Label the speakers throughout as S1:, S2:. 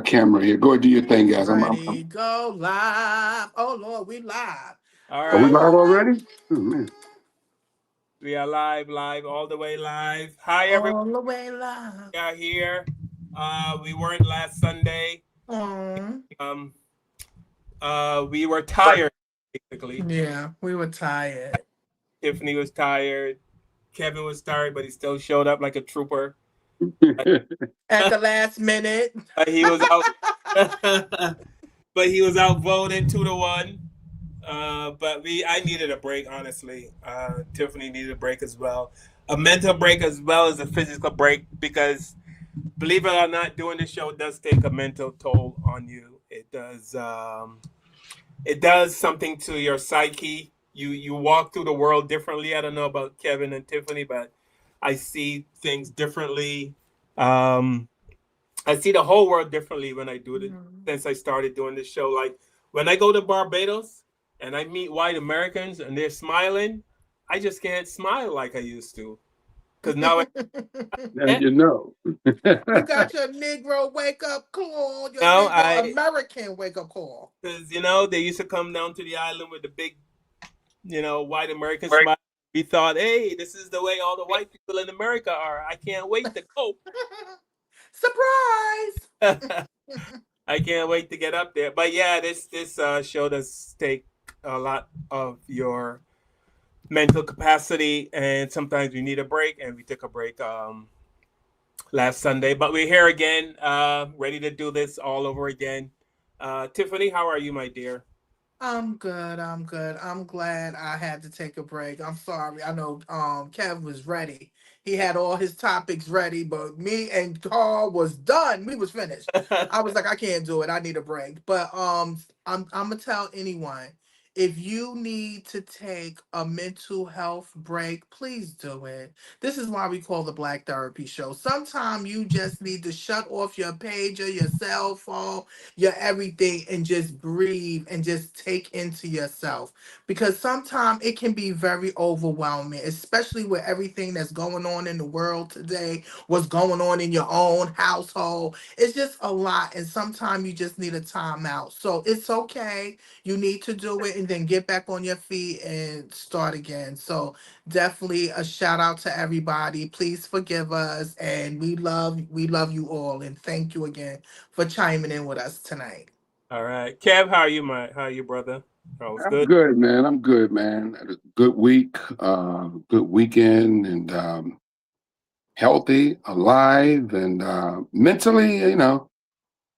S1: camera here. Go ahead, do your thing, guys.
S2: Ready, go live. Oh Lord, we live.
S3: All
S1: Are we
S3: right.
S1: live already? Oh man.
S3: We are live, all the way live. Hi, everyone.
S2: All the way live.
S3: We are here. We weren't last Sunday.
S2: Oh,
S3: Um, we were tired, basically.
S2: yeah, we were tired.
S3: Tiffany was tired. Kevin was tired, but he still showed up like a trooper.
S2: At the last minute.
S3: He was out, but he was outvoted 2-1. But I needed a break, honestly. Tiffany needed a break as well, a mental break as well as a physical break, because believe it or not, doing the show does take a mental toll on you. It does. It does something to your psyche. You walk through the world differently. I don't know about Kevin and Tiffany, but I see things differently. Um, I see the whole world differently when I do it.
S2: Mhm.
S3: Since I started doing this show, like when I go to Barbados and I meet white Americans and they're smiling, I just can't smile like I used to, because now
S1: Now
S3: I
S1: you know.
S2: You got your Negro wake up call, your
S3: now
S2: Negro
S3: I
S2: American wake up call.
S3: because they used to come down to the island with the big white American smile. We thought, hey, this is the way all the white people in America are. I can't wait to go.
S2: Surprise!
S3: I can't wait to get up there. But yeah, this show does take a lot of your mental capacity, and sometimes we need a break, and we took a break last Sunday. But we're here again, ready to do this all over again. Tiffany, how are you, my dear?
S2: I'm good. I'm good. I'm glad I had to take a break. I'm sorry. I know Kev was ready. He had all his topics ready, but me and Carl was done. We was finished. I was like, I can't do it. I need a break. But I'm gonna tell anyone, if you need to take a mental health break, please do it. This is why we call the Black Therapy Show. Sometimes you just need to shut off your pager, your cell phone, your everything, and just breathe and just take into yourself, because sometimes it can be very overwhelming, especially with everything that's going on in the world today, what's going on in your own household. It's just a lot, and sometimes you just need a timeout. So it's okay. You need to do it and then get back on your feet and start again. So definitely a shout out to everybody. Please forgive us, and we love you all, and thank you again for chiming in with us tonight.
S3: All right, Kev, how are you, brother? That was
S1: I'm
S3: good.
S1: good, man. I'm good, man. Had a good week, good weekend, and healthy, alive, and mentally,
S3: Yeah.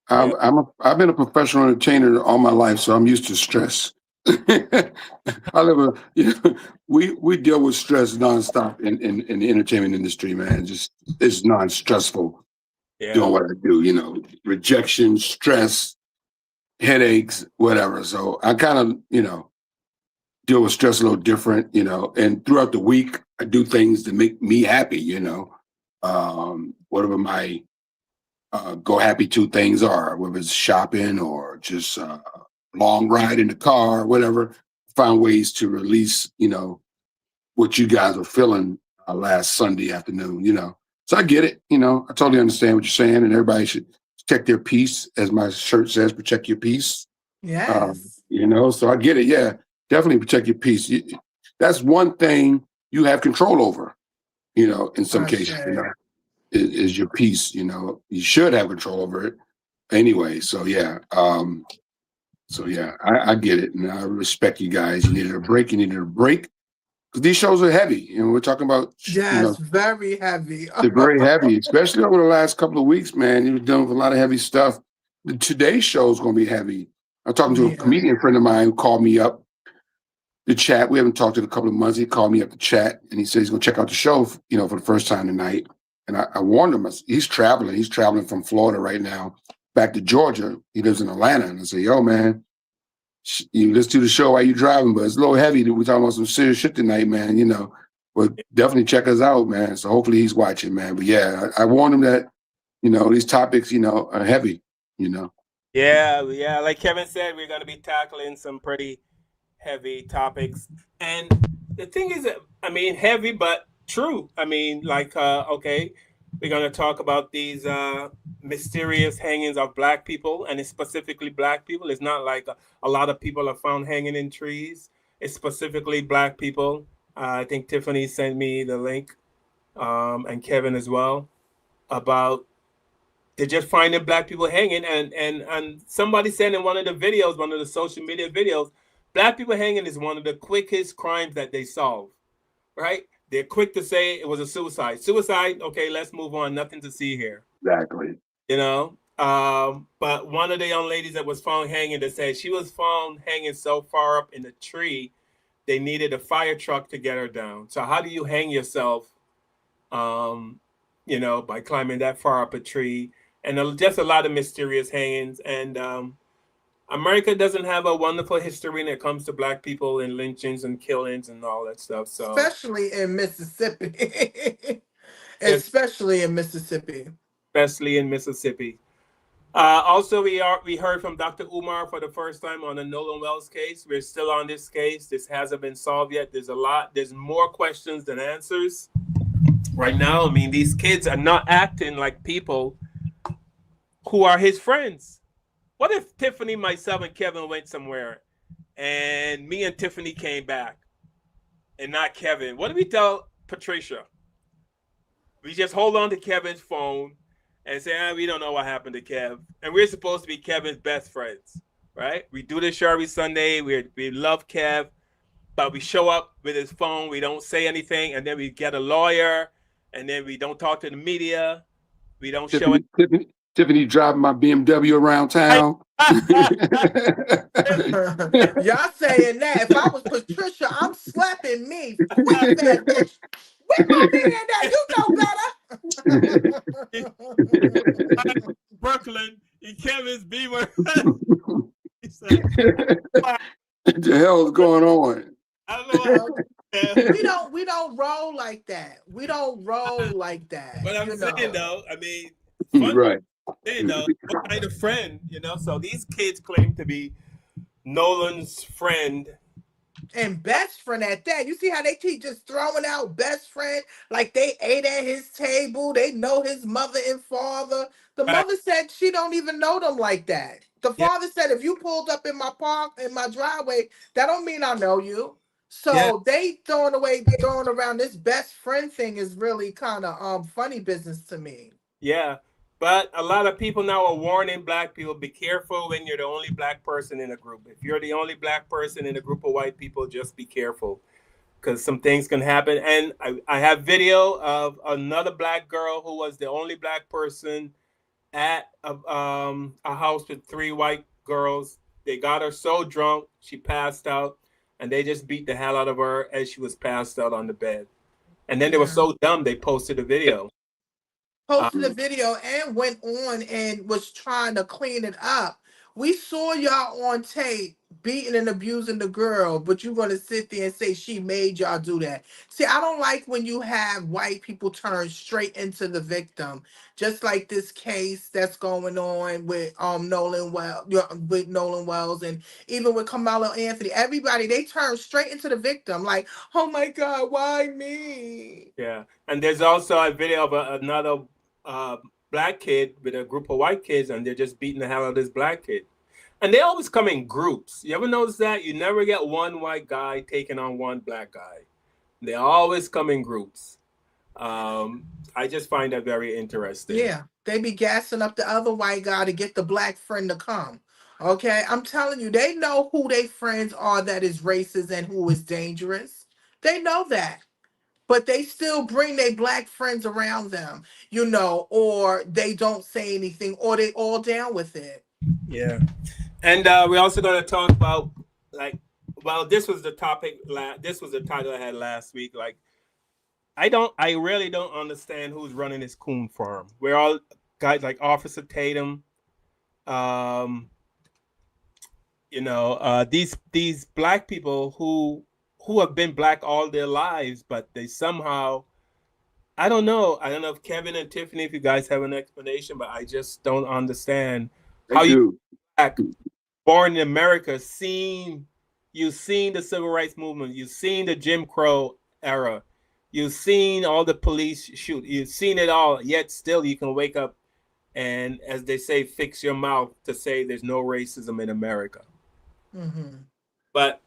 S1: I've been a professional entertainer all my life, so I'm used to stress. I live a, we deal with stress nonstop in the entertainment industry, man. Just it's non-stressful doing
S3: Yeah.
S1: what I do. Rejection, stress, headaches, whatever. So I kind of, deal with stress a little different, and throughout the week, I do things to make me happy, whatever my go happy two things are, whether it's shopping or just long ride in the car, whatever. Find ways to release, what you guys were feeling last Sunday afternoon, So I get it, I totally understand what you're saying, and everybody should protect their peace, as my shirt says, protect your peace.
S2: Yes,
S1: So I get it. Yeah, definitely protect your peace. That's one thing you have control over, in some
S2: for
S1: cases,
S2: sure.
S1: is your peace. You should have control over it anyway. So yeah, I get it. And I respect you guys. You needed a break. You needed a break. Because these shows are heavy. We're talking about,
S2: Yes, very heavy.
S1: they're very heavy, especially over the last couple of weeks, man. You've done with a lot of heavy stuff. Today's show is going to be heavy. I'm talking to a
S2: Yeah.
S1: comedian friend of mine who called me up to chat. We haven't talked in a couple of months. He called me up to chat, and he said he's going to check out the show, for the first time tonight. And I warned him. He's traveling. He's traveling from Florida right now back to Georgia. He lives in Atlanta. And I said, yo, man, you listen to the show while you driving, but it's a little heavy. We're talking about some serious shit tonight, man. But definitely check us out, man. So hopefully he's watching, man. But yeah, I warned him that, these topics, are heavy, you know.
S3: Yeah. Like Kevin said, we're going to be tackling some pretty heavy topics. And the thing is, I mean, heavy, but true. I mean, like, okay, We're going to talk about these mysterious hangings of black people, and it's specifically black people. It's not like a lot of people are found hanging in trees. It's specifically black people. I think Tiffany sent me the link, and Kevin as well, about they're just finding black people hanging. And somebody said in one of the videos, one of the social media videos, black people hanging is one of the quickest crimes that they solve, right? They're quick to say it was a suicide. Suicide, okay, let's move on. Nothing to see here.
S1: Exactly.
S3: You know? But one of the young ladies that was found hanging, that said she was found hanging so far up in the tree, they needed a fire truck to get her down. So how do you hang yourself, by climbing that far up a tree? And just a lot of mysterious hangings. And America doesn't have a wonderful history when it comes to black people and lynchings and killings and all that stuff. So
S2: Especially in Mississippi. Especially in Mississippi.
S3: Especially in Mississippi. Also, we heard from Dr. Umar for the first time on the Nolan Wells case. We're still on this case. This hasn't been solved yet. There's more questions than answers right now. I mean, these kids are not acting like people who are his friends. What if Tiffany, myself, and Kevin went somewhere and me and Tiffany came back and not Kevin? What do we tell Patricia? We just hold on to Kevin's phone and say, we don't know what happened to Kev. And we're supposed to be Kevin's best friends, right? We do this show every Sunday. We love Kev, but we show up with his phone. We don't say anything. And then we get a lawyer. And then we don't talk to the media. We don't show it.
S1: Tiffany driving my BMW around town.
S2: Y'all saying that. If I was Patricia, I'm slapping me. Quit that, bitch. Where my man at? You know better.
S3: Brooklyn in Kevin's Beamer.
S1: What the hell is going on?
S3: I don't know.
S2: We don't roll like that. We don't roll like that.
S3: But I'm saying though, I mean,
S1: right.
S3: What kind of friend, So these kids claim to be Nolan's friend.
S2: And best friend at that. You see how they keep just throwing out best friend like they ate at his table. They know his mother and father. The mother said she don't even know them like that. The father said, if you pulled up in my park, in my driveway, that don't mean I know you. So they throwing around this best friend thing is really kind of funny business to me.
S3: Yeah. But a lot of people now are warning black people, be careful when you're the only black person in a group. If you're the only black person in a group of white people, just be careful because some things can happen. And I have video of another black girl who was the only black person at a house with 3 white girls. They got her so drunk, she passed out, and they just beat the hell out of her as she was passed out on the bed. And then they were so dumb, they posted a video.
S2: Posted a video and went on and was trying to clean it up. We saw y'all on tape beating and abusing the girl, but you're going to sit there and say she made y'all do that. See, I don't like when you have white people turn straight into the victim, just like this case that's going on with Nolan Wells, and even with Carmelo Anthony. Everybody, they turn straight into the victim, like, oh my God, why me?
S3: Yeah, and there's also a video of another black kid with a group of white kids, and they're just beating the hell out of this black kid. And they always come in groups. You ever notice that? You never get one white guy taking on one black guy. They always come in groups. I just find that very interesting.
S2: Yeah, they be gassing up the other white guy to get the black friend to come. Okay, I'm telling you, they know who they friends are that is racist and who is dangerous. They know that. But they still bring their black friends around them, or they don't say anything, or they all down with it.
S3: Yeah. And we're also going to talk about, this was the topic, this was the title I had last week. I really don't understand who's running this Coon farm. We're all guys like Officer Tatum, these black people who have been black all their lives, but they somehow, I don't know if Kevin and Tiffany, if you guys have an explanation, but I just don't understand how you black, born in America, you've seen the civil rights movement, you've seen the Jim Crow era, You've seen all the police shoot. You've seen it all. Yet still, you can wake up and, as they say, fix your mouth to say there's no racism in America.
S2: Mm-hmm.
S3: But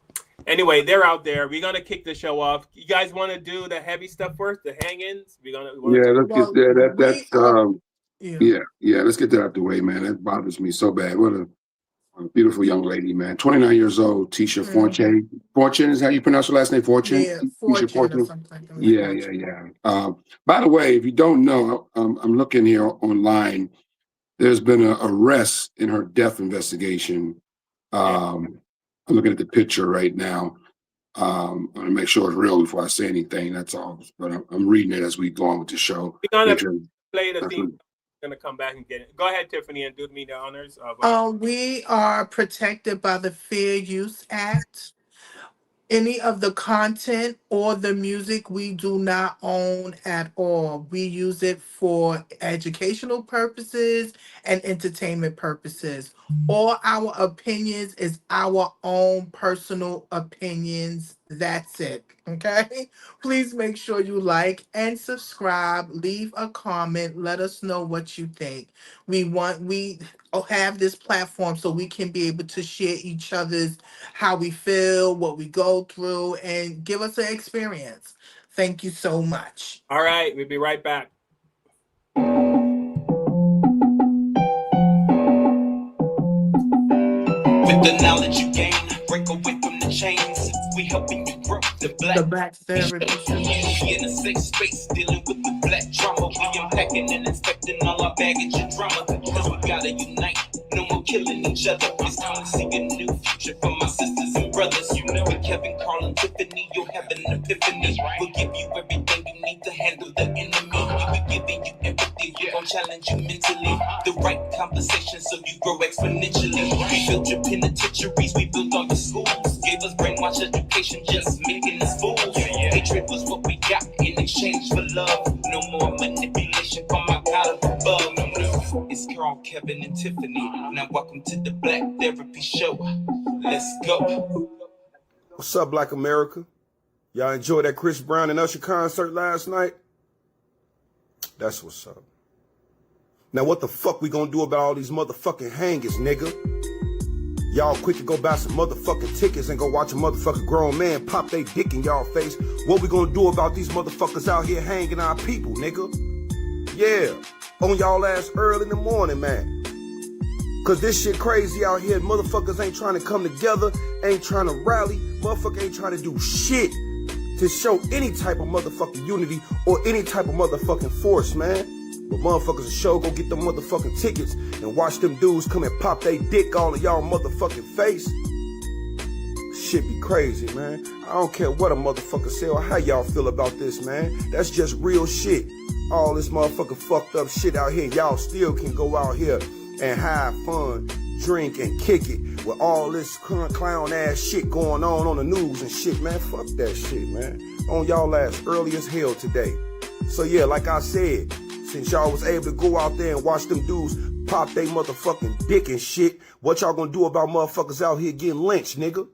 S3: anyway, they're out there. We're gonna kick the show off. You guys want to do the heavy stuff first, the hang-ins?
S1: Yeah, let's get there.
S2: Yeah.
S1: Yeah. Let's get that out the way, man. That bothers me so bad. What a beautiful young lady, man. 29 years old, Tisha Fortune. Fortune is how you pronounce her last name, Fortune?
S2: Yeah,
S1: Tisha
S2: Fortune or something.
S1: Yeah. By the way, if you don't know, I'm looking here online. There's been an arrest in her death investigation. I'm looking at the picture right now. I want to make sure it's real before I say anything. That's all. But I'm reading it as we go on with the show.
S3: We're gonna play the theme. Gonna come back and get it. Go ahead, Tiffany, and do me the honors of.
S2: We are protected by the Fair Use Act. Any of the content or the music we do not own at all. We use it for educational purposes and entertainment purposes. All our opinions is our own personal opinions. That's it. Okay? Please make sure you like and subscribe, leave a comment, let us know what you think. We have this platform so we can be able to share each other's how we feel, what we go through, and give us an experience. Thank you so much.
S3: All right, we'll be right back.
S4: With the knowledge you gain, break away from the chains. We helping you grow the
S2: black therapy.
S4: In a safe space, dealing with the black trauma. We unpacking and inspecting all our baggage and drama. Cause we gotta unite, no more killing each other. It's time to see a new future for my sisters and brothers. You know it, Kevin, Carl, and Tiffany, you'll have an epiphany. We'll give you everything you need to handle the enemy. We're giving you empathy, we're gonna challenge you mentally. The right conversation so you grow exponentially. We built your penitentiaries, we built all the schools. Gave us brainwash education, just making us fools. Hatred was what we got in exchange for love. No more manipulation from my God above. It's Carl, Kevin, and Tiffany. Now welcome to the Black Therapy Show. Let's go.
S5: What's up, Black America? Y'all enjoyed that Chris Brown and Usher concert last night? That's what's up. Now what the fuck we gonna do about all these motherfucking hangers, nigga? Y'all quick to go buy some motherfucking tickets and go watch a motherfucking grown man pop they dick in y'all face. What we gonna do about these motherfuckers out here hanging our people, nigga? Yeah, on y'all ass early in the morning, man. Cause this shit crazy out here. Motherfuckers ain't trying to come together, ain't trying to rally. Motherfucker ain't trying to do shit to show any type of motherfucking unity or any type of motherfucking force, man. But motherfuckers a show, go get them motherfucking tickets and watch them dudes come and pop they dick all of y'all motherfucking face. Shit be crazy, man. I don't care what a motherfucker say or how y'all feel about this, man. That's just real shit. All this motherfucking fucked up shit out here, y'all still can go out here and have fun, drink and kick it with all this clown ass shit going on the news and shit, man. Fuck that shit, man. On y'all ass early as hell today. So yeah, like I said, since y'all was able to go out there and watch them dudes pop they motherfucking dick and shit, what y'all gonna do about motherfuckers out here getting lynched, nigga?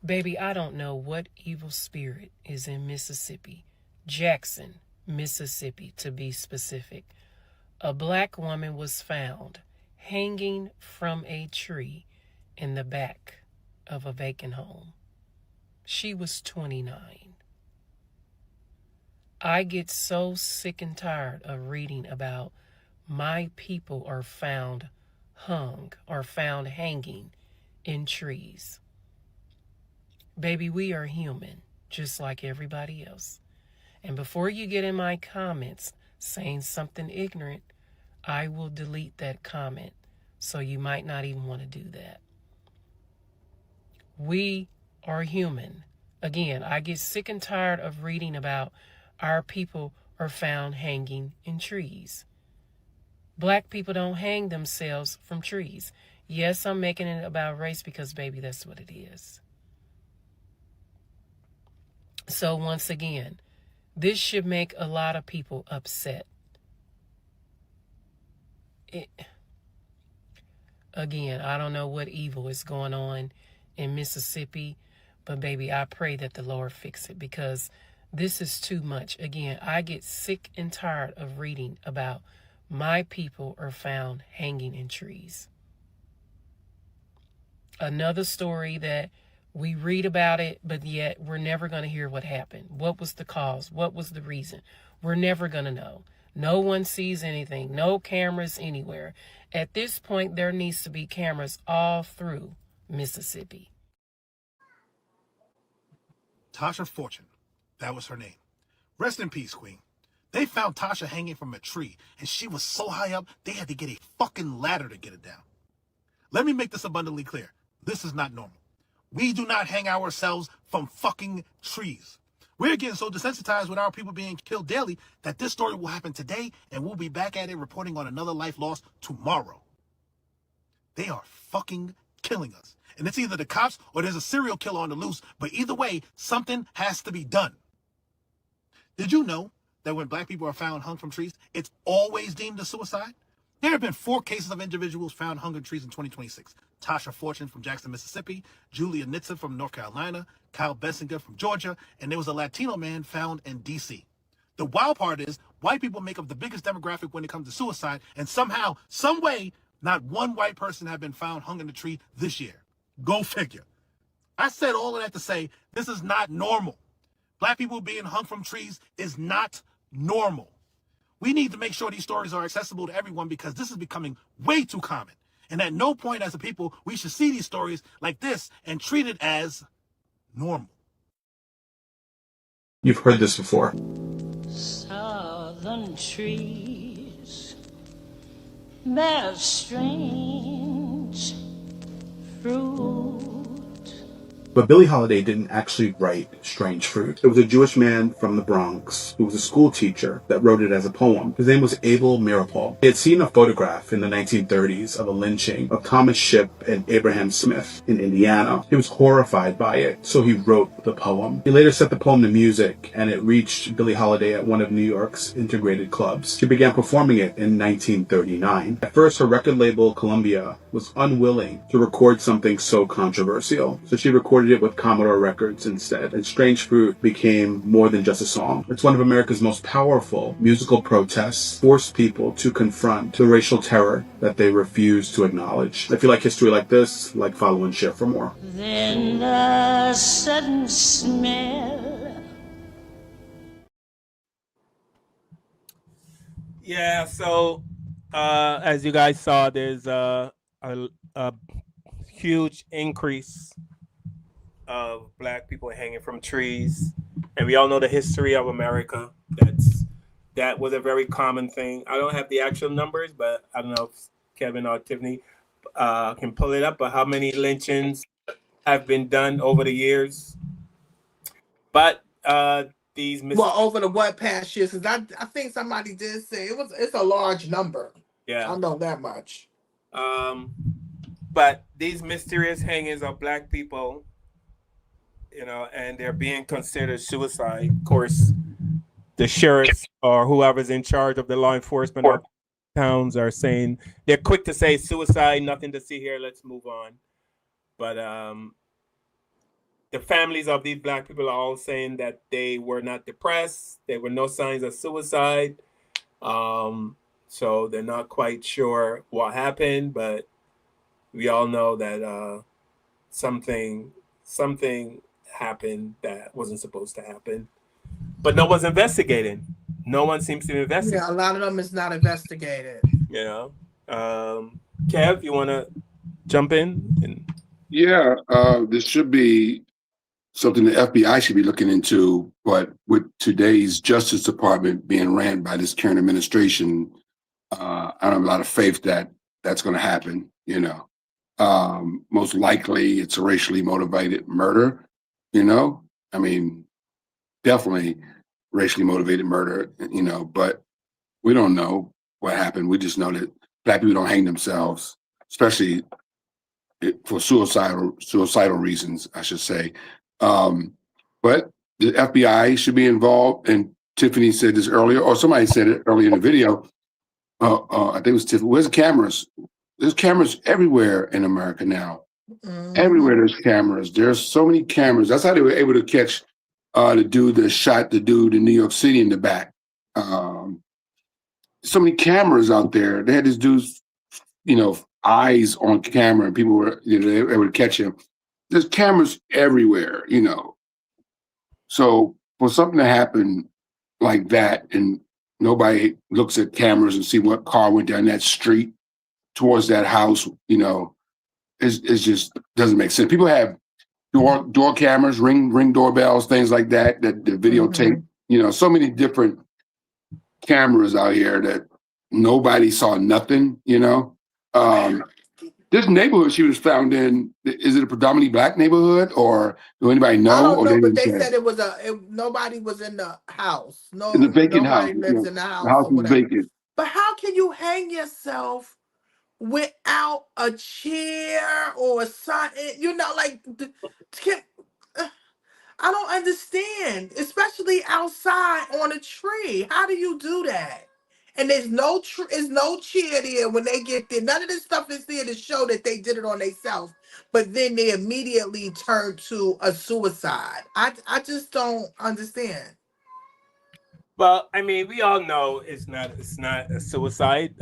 S6: Baby, I don't know what evil spirit is in Mississippi. Jackson, Mississippi, to be specific. A black woman was found hanging from a tree in the back of a vacant home. She was 29. I get so sick and tired of reading about my people are found hung or found hanging in trees. Baby, we are human, just like everybody else. And before you get in my comments saying something ignorant, I will delete that comment, so you might not even want to do that. We are human. Again, I get sick and tired of reading about our people are found hanging in trees. Black people don't hang themselves from trees. Yes, I'm making it about race because, baby, that's what it is. So once again, this should make a lot of people upset. Again, I don't know what evil is going on in Mississippi, But baby, I pray that the Lord fix it, because this is too much. Again, I get sick and tired of reading about my people are found hanging in trees. Another story that we read about it, but yet we're never going to hear what happened. What was the cause? What was the reason? We're never going to know. No one sees anything. No cameras anywhere. At this point, there needs to be cameras all through Mississippi.
S7: Tasha Fortune, that was her name. Rest in peace, Queen. They found Tasha hanging from a tree, and she was so high up, they had to get a fucking ladder to get it down. Let me make this abundantly clear. This is not normal. We do not hang ourselves from fucking trees. We're getting so desensitized with our people being killed daily that this story will happen today, and we'll be back at it reporting on another life lost tomorrow. They are fucking killing us. And it's either the cops or there's a serial killer on the loose, but either way, something has to be done. Did you know that when black people are found hung from trees, it's always deemed a suicide? There have been 4 cases of individuals found hung in trees in 2026. Tasha Fortune from Jackson, Mississippi, Julia Nitza from North Carolina, Kyle Bessinger from Georgia, and there was a Latino man found in D.C. The wild part is white people make up the biggest demographic when it comes to suicide, and somehow, some way, not one white person have been found hung in a tree this year. Go figure. I said all of that to say this is not normal. Black people being hung from trees is not normal. We need to make sure these stories are accessible to everyone, because this is becoming way too common. And at no point as a people, we should see these stories like this and treat it as normal.
S8: You've heard this before.
S9: Southern trees bear strange fruit.
S8: But Billie Holiday didn't actually write Strange Fruit. It was a Jewish man from the Bronx who was a school teacher that wrote it as a poem. His name was Abel Meeropol. He had seen a photograph in the 1930s of a lynching of Thomas Shipp and Abraham Smith in Indiana. He was horrified by it, so he wrote the poem. He later set the poem to music, and it reached Billie Holiday at one of New York's integrated clubs. She began performing it in 1939. At first, her record label, Columbia, was unwilling to record something so controversial, so she recorded it with Commodore Records instead, and Strange Fruit became more than just a song. It's one of America's most powerful musical protests, forced people to confront the racial terror that they refuse to acknowledge. If you like history like this, like, follow, and share for more.
S9: Then the sudden smell.
S3: Yeah, so as you guys saw, there's a huge increase of black people hanging from trees, and we all know the history of America. That was a very common thing. I don't have the actual numbers, but I don't know if Kevin or Tiffany can pull it up, but how many lynchings have been done over the years? But
S2: over the what past years? Because I think somebody did say it's a large number.
S3: Yeah,
S2: I know that much.
S3: But these mysterious hangings of black people, and they're being considered suicide. Of course, the sheriffs or whoever's in charge of the law enforcement of towns are saying, they're quick to say suicide, nothing to see here, let's move on. But the families of these black people are all saying that they were not depressed. There were no signs of suicide. So they're not quite sure what happened, but we all know that something happened that wasn't supposed to happen. But no one's investigating. No one seems to be investigating.
S2: Yeah, a lot of them is not investigated.
S3: Kev, you want to jump in?
S1: Yeah, this should be something the FBI should be looking into, but with today's Justice Department being ran by this current administration, I don't have a lot of faith that that's going to happen. Most likely it's a racially motivated murder. I mean, definitely racially motivated murder. But we don't know what happened. We just know that black people don't hang themselves, especially for suicidal reasons, I should say. But the FBI should be involved, and Tiffany said this earlier, or somebody said it earlier in the video. I think it was Tiffany. Where's the cameras? There's cameras everywhere in America now. Everywhere there's cameras. There's so many cameras. That's how they were able to catch the dude that shot the dude in New York City in the back. So many cameras out there. They had this dude's, eyes on camera, and people were, they were able to catch him. There's cameras everywhere, So for something to happen like that, and nobody looks at cameras and see what car went down that street towards that house, it just doesn't make sense. People have door cameras, ring doorbells, things like that the videotape. So many different cameras out here that nobody saw nothing. This neighborhood she was found in, is it a predominantly black neighborhood, or do anybody know?
S2: I don't know, but they
S1: say?
S2: said nobody was in the house. No,
S1: It's a vacant house.
S2: nobody lives in the house.
S1: The house
S2: or
S1: is
S2: whatever.
S1: vacant.
S2: But how can you hang yourself without a chair or something? I don't understand, especially outside on a tree. How do you do that? And there's no chair there when they get there. None of this stuff is there to show that they did it on themselves. But then they immediately turn to a suicide. I just don't understand.
S3: Well, I mean, we all know it's not a suicide.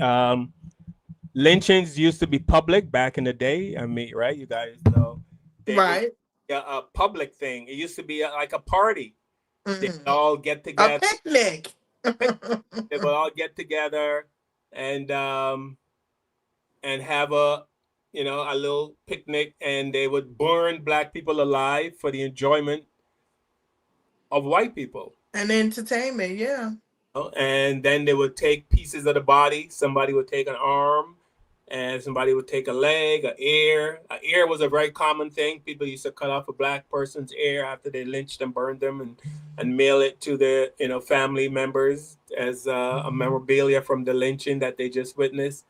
S3: Lynchings used to be public back in the day. I mean, right? You guys know.
S2: Right.
S3: A public thing. It used to be like a party. They would all get
S2: A
S3: together.
S2: picnic.
S3: They would all get together and have a little picnic, and they would burn black people alive for the enjoyment of white people.
S2: And entertainment, yeah.
S3: And then they would take pieces of the body. Somebody would take an arm, and somebody would take a leg, an ear. An ear was a very common thing. People used to cut off a black person's ear after they lynched and burned them, and mail it to their family members as a memorabilia from the lynching that they just witnessed.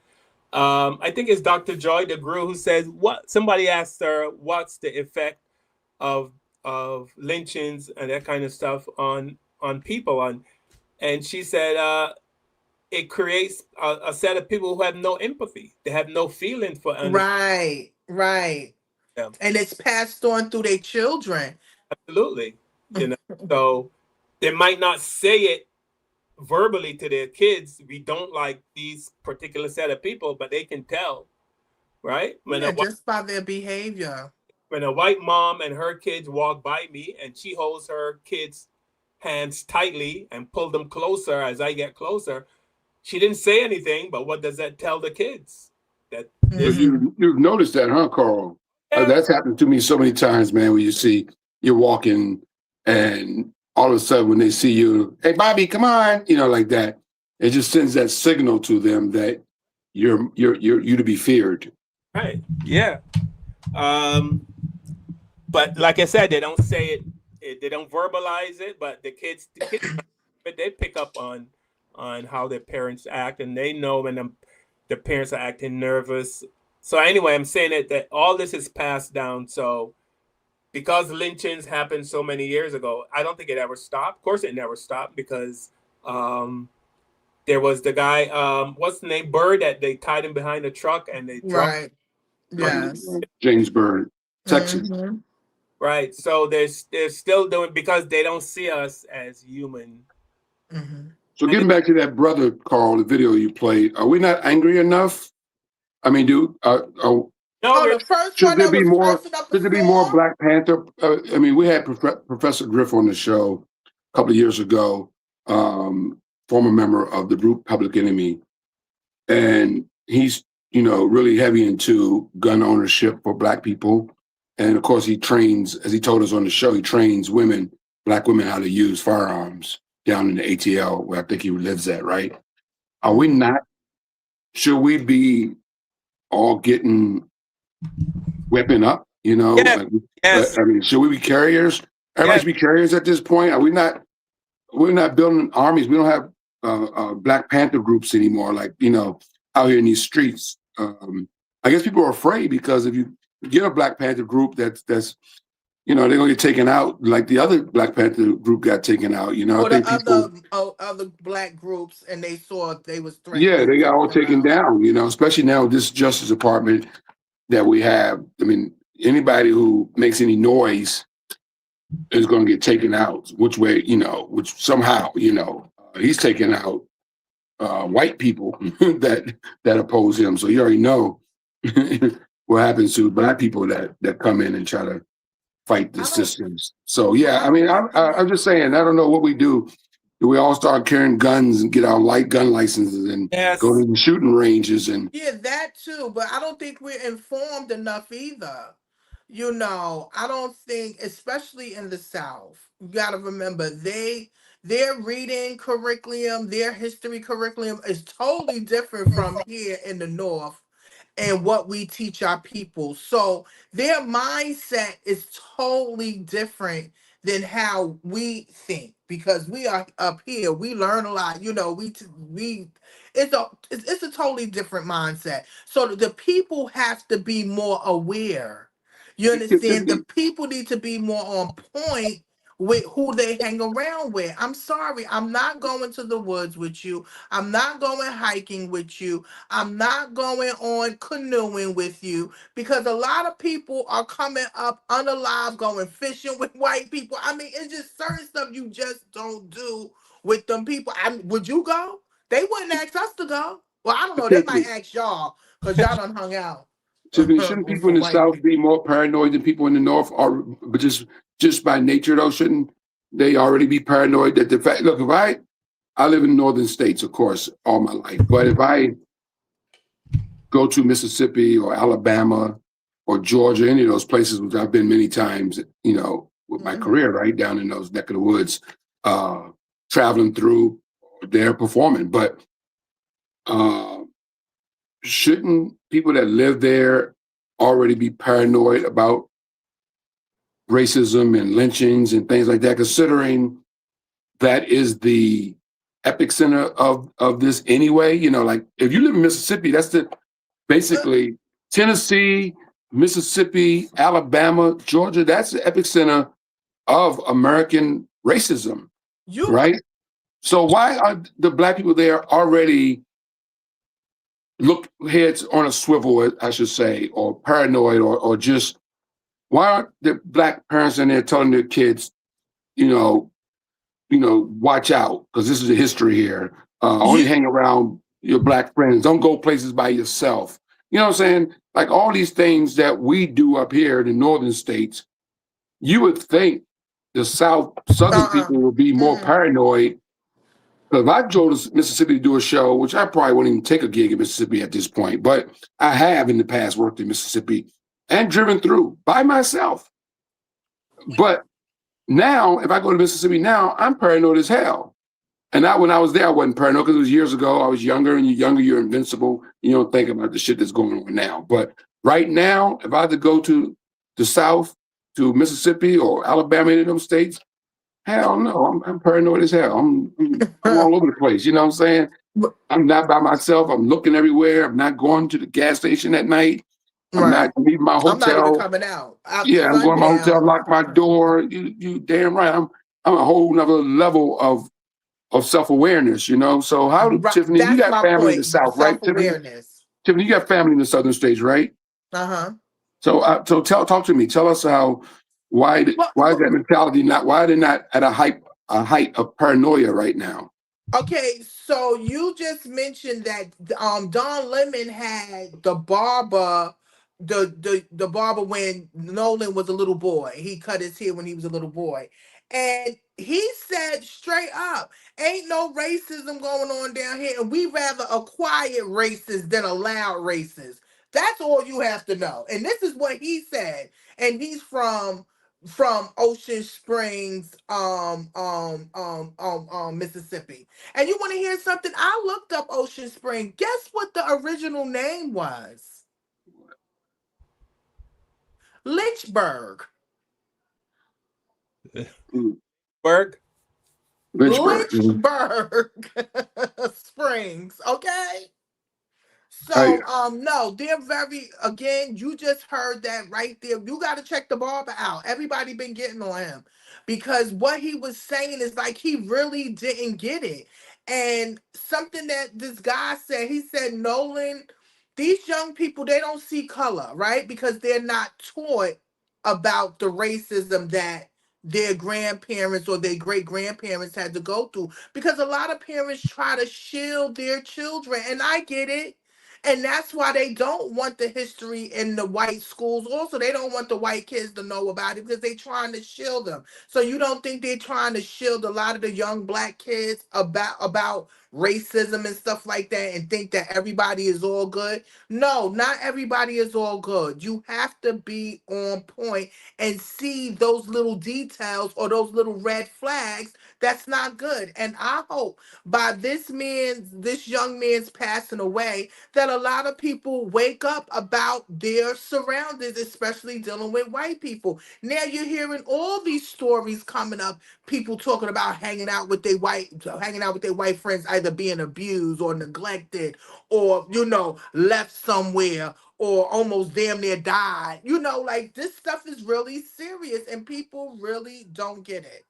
S3: I think it's Dr. Joy DeGruy who says, somebody asked her, what's the effect of lynchings and that kind of stuff on people, and she said it creates a set of people who have no empathy. They have no feeling for
S2: Right.
S3: Yeah.
S2: And it's passed on through their children.
S3: Absolutely. So they might not say it verbally to their kids, we don't like these particular set of people, but they can tell, right?
S2: Just by their behavior.
S3: When a white mom and her kids walk by me and she holds her kids' hands tightly and pull them closer as I get closer, she didn't say anything, but what does that tell the kids? That
S1: You've noticed that, huh, Carl?
S3: Yeah.
S1: That's happened to me so many times, man, where you're walking and all of a sudden when they see you, hey, Bobby, come on, like that. It just sends that signal to them that you're to be feared.
S3: Right. Yeah. But like I said, they don't say it, they don't verbalize it, but the kids they pick up on how their parents act, and they know when the parents are acting nervous. So anyway, I'm saying that all this is passed down. So because lynchings happened so many years ago, I don't think it ever stopped. Of course, it never stopped because there was the guy, what's the name, Bird, that they tied him behind a truck and they dropped.
S2: Right. Yes.
S1: James Bird, Texas.
S2: Mm-hmm.
S3: Right. So they're still doing, because they don't see us as human.
S2: Mm-hmm.
S1: So getting back to that brother, Carl, the video you played, are we not angry enough? I mean, dude,
S3: No,
S2: the first
S1: should
S2: one
S1: there
S2: that
S1: be
S2: was
S1: more?
S2: pressing up the
S1: Should there be
S2: floor?
S1: more Black Panther? I mean, we had Professor Griff on the show a couple of years ago, former member of the group Public Enemy, and he's really heavy into gun ownership for Black people, and of course he trains, as he told us on the show, he trains Black women how to use firearms down in the ATL where I think he lives at. Right? Are we not? Should we be all getting weapon up,
S3: Yes. Yes.
S1: I mean, should we be carriers? Everybody should be carriers at this point. Are we not? We're not building armies. We don't have Black Panther groups anymore. Like out here in these streets. I guess people are afraid because if you get a Black Panther group, that's they're gonna get taken out like the other Black Panther group got taken out.
S2: Or
S1: I think
S2: other Black groups, and they saw they was threatened.
S1: Yeah, they got all taken down. Especially now this Justice Department that we have. I mean, anybody who makes any noise is going to get taken out. Which way, which somehow, he's taking out white people that oppose him. So you already know what happens to black people that come in and try to fight the systems. So yeah, I mean, I'm just saying, I don't know what we do. Do we all start carrying guns and get our light gun licenses and go to the shooting ranges and
S2: yeah, that too, but I don't think we're informed enough either. I don't think, especially in the South, you got to remember their reading curriculum, their history curriculum is totally different from here in the North and what we teach our people. So their mindset is totally different than how we think because we are up here. We learn a lot. We it's a totally different mindset. So the people have to be more aware. You understand? The people need to be more on point with who they hang around with. I'm sorry, I'm not going to the woods with you. I'm not going hiking with you. I'm not going on canoeing with you because a lot of people are coming up unalive going fishing with white people. I mean, it's just certain stuff you just don't do with them people. Would you go? They wouldn't ask us to go. Well, I don't know. They might ask y'all because y'all done hung out
S1: Tiffany, shouldn't
S2: with
S1: people in
S2: some
S1: the
S2: white
S1: South
S2: people.
S1: be more paranoid than people in the North? Or but just by nature though, shouldn't they already be paranoid that the fact? Look, if I live in northern states, of course, all my life, but if I go to Mississippi or Alabama or Georgia, any of those places which I've been many times, with my career, right down in those neck of the woods, traveling through, they're performing, but. Shouldn't people that live there already be paranoid about racism and lynchings and things like that, considering that is the epicenter of this anyway? Like if you live in Mississippi, that's basically Tennessee, Mississippi, Alabama, Georgia, that's the epicenter of American racism, right? So why are the black people there already look heads on a swivel, I should say, or paranoid, or just why aren't the black parents in there telling their kids, you know, watch out because this is a history here. Only hang around your black friends. Don't go places by yourself. You know what I'm saying? Like all these things that we do up here in the northern states, you would think the southern people would be more paranoid. If I go to Mississippi to do a show, which I probably wouldn't even take a gig in Mississippi at this point, but I have in the past worked in Mississippi and driven through by myself. But now, if I go to Mississippi now, I'm paranoid as hell. And when I was there, I wasn't paranoid because it was years ago. I was younger, and you're younger, you're invincible. You don't think about the shit that's going on now. But right now, if I had to go to the South, to Mississippi or Alabama, any of them states, hell no, I'm paranoid as hell. I'm all over the place. You know what I'm saying? I'm not by myself. I'm looking everywhere. I'm not going to the gas station at night. I'm not leaving my hotel.
S2: I'm not even coming out.
S1: Yeah, I'm going to my hotel, lock my door. You damn right. I'm a whole nother level of self-awareness, So how do Tiffany, you got family in the South, right?
S2: Self-awareness.
S1: Tiffany, you got family in the southern states, right? So talk to me. Tell us why is that mentality why are they not at a height of paranoia right now?
S2: Okay, so you just mentioned that Don Lemon had the barber, the barber when Nolan was a little boy. He cut his hair when he was a little boy. And he said straight up, ain't no racism going on down here, and we rather acquire racist than allow racist. That's all you have to know. And this is what he said. And he's from Ocean Springs, Mississippi. And you want to hear something? I looked up Ocean Spring. Guess what the original name was? Lynchburg. Lynchburg Springs. Okay. So no, they're again, you just heard that right there. You gotta check the barber out. Everybody been getting on him because what he was saying is like he really didn't get it. And something that this guy said, he said Nolan these young people, they don't see color, right? Because they're not taught about the racism that their grandparents or their great grandparents had to go through. Because a lot of parents try to shield their children, and I get it. And that's why they don't want the history in the white schools. Also, they don't want the white kids to know about it because they're trying to shield them. So you don't think they're trying to shield a lot of the young black kids about racism and stuff like that and think that everybody is all good? No, not everybody is all good. You have to be on point and see those little details or those little red flags. That's not good. And I hope by this young man's passing away, that a lot of people wake up about their surroundings, especially dealing with white people. Now you're hearing all these stories coming up, people talking about hanging out with their white friends, either being abused or neglected, or left somewhere, or almost damn near died. Like, this stuff is really serious and people really don't get it.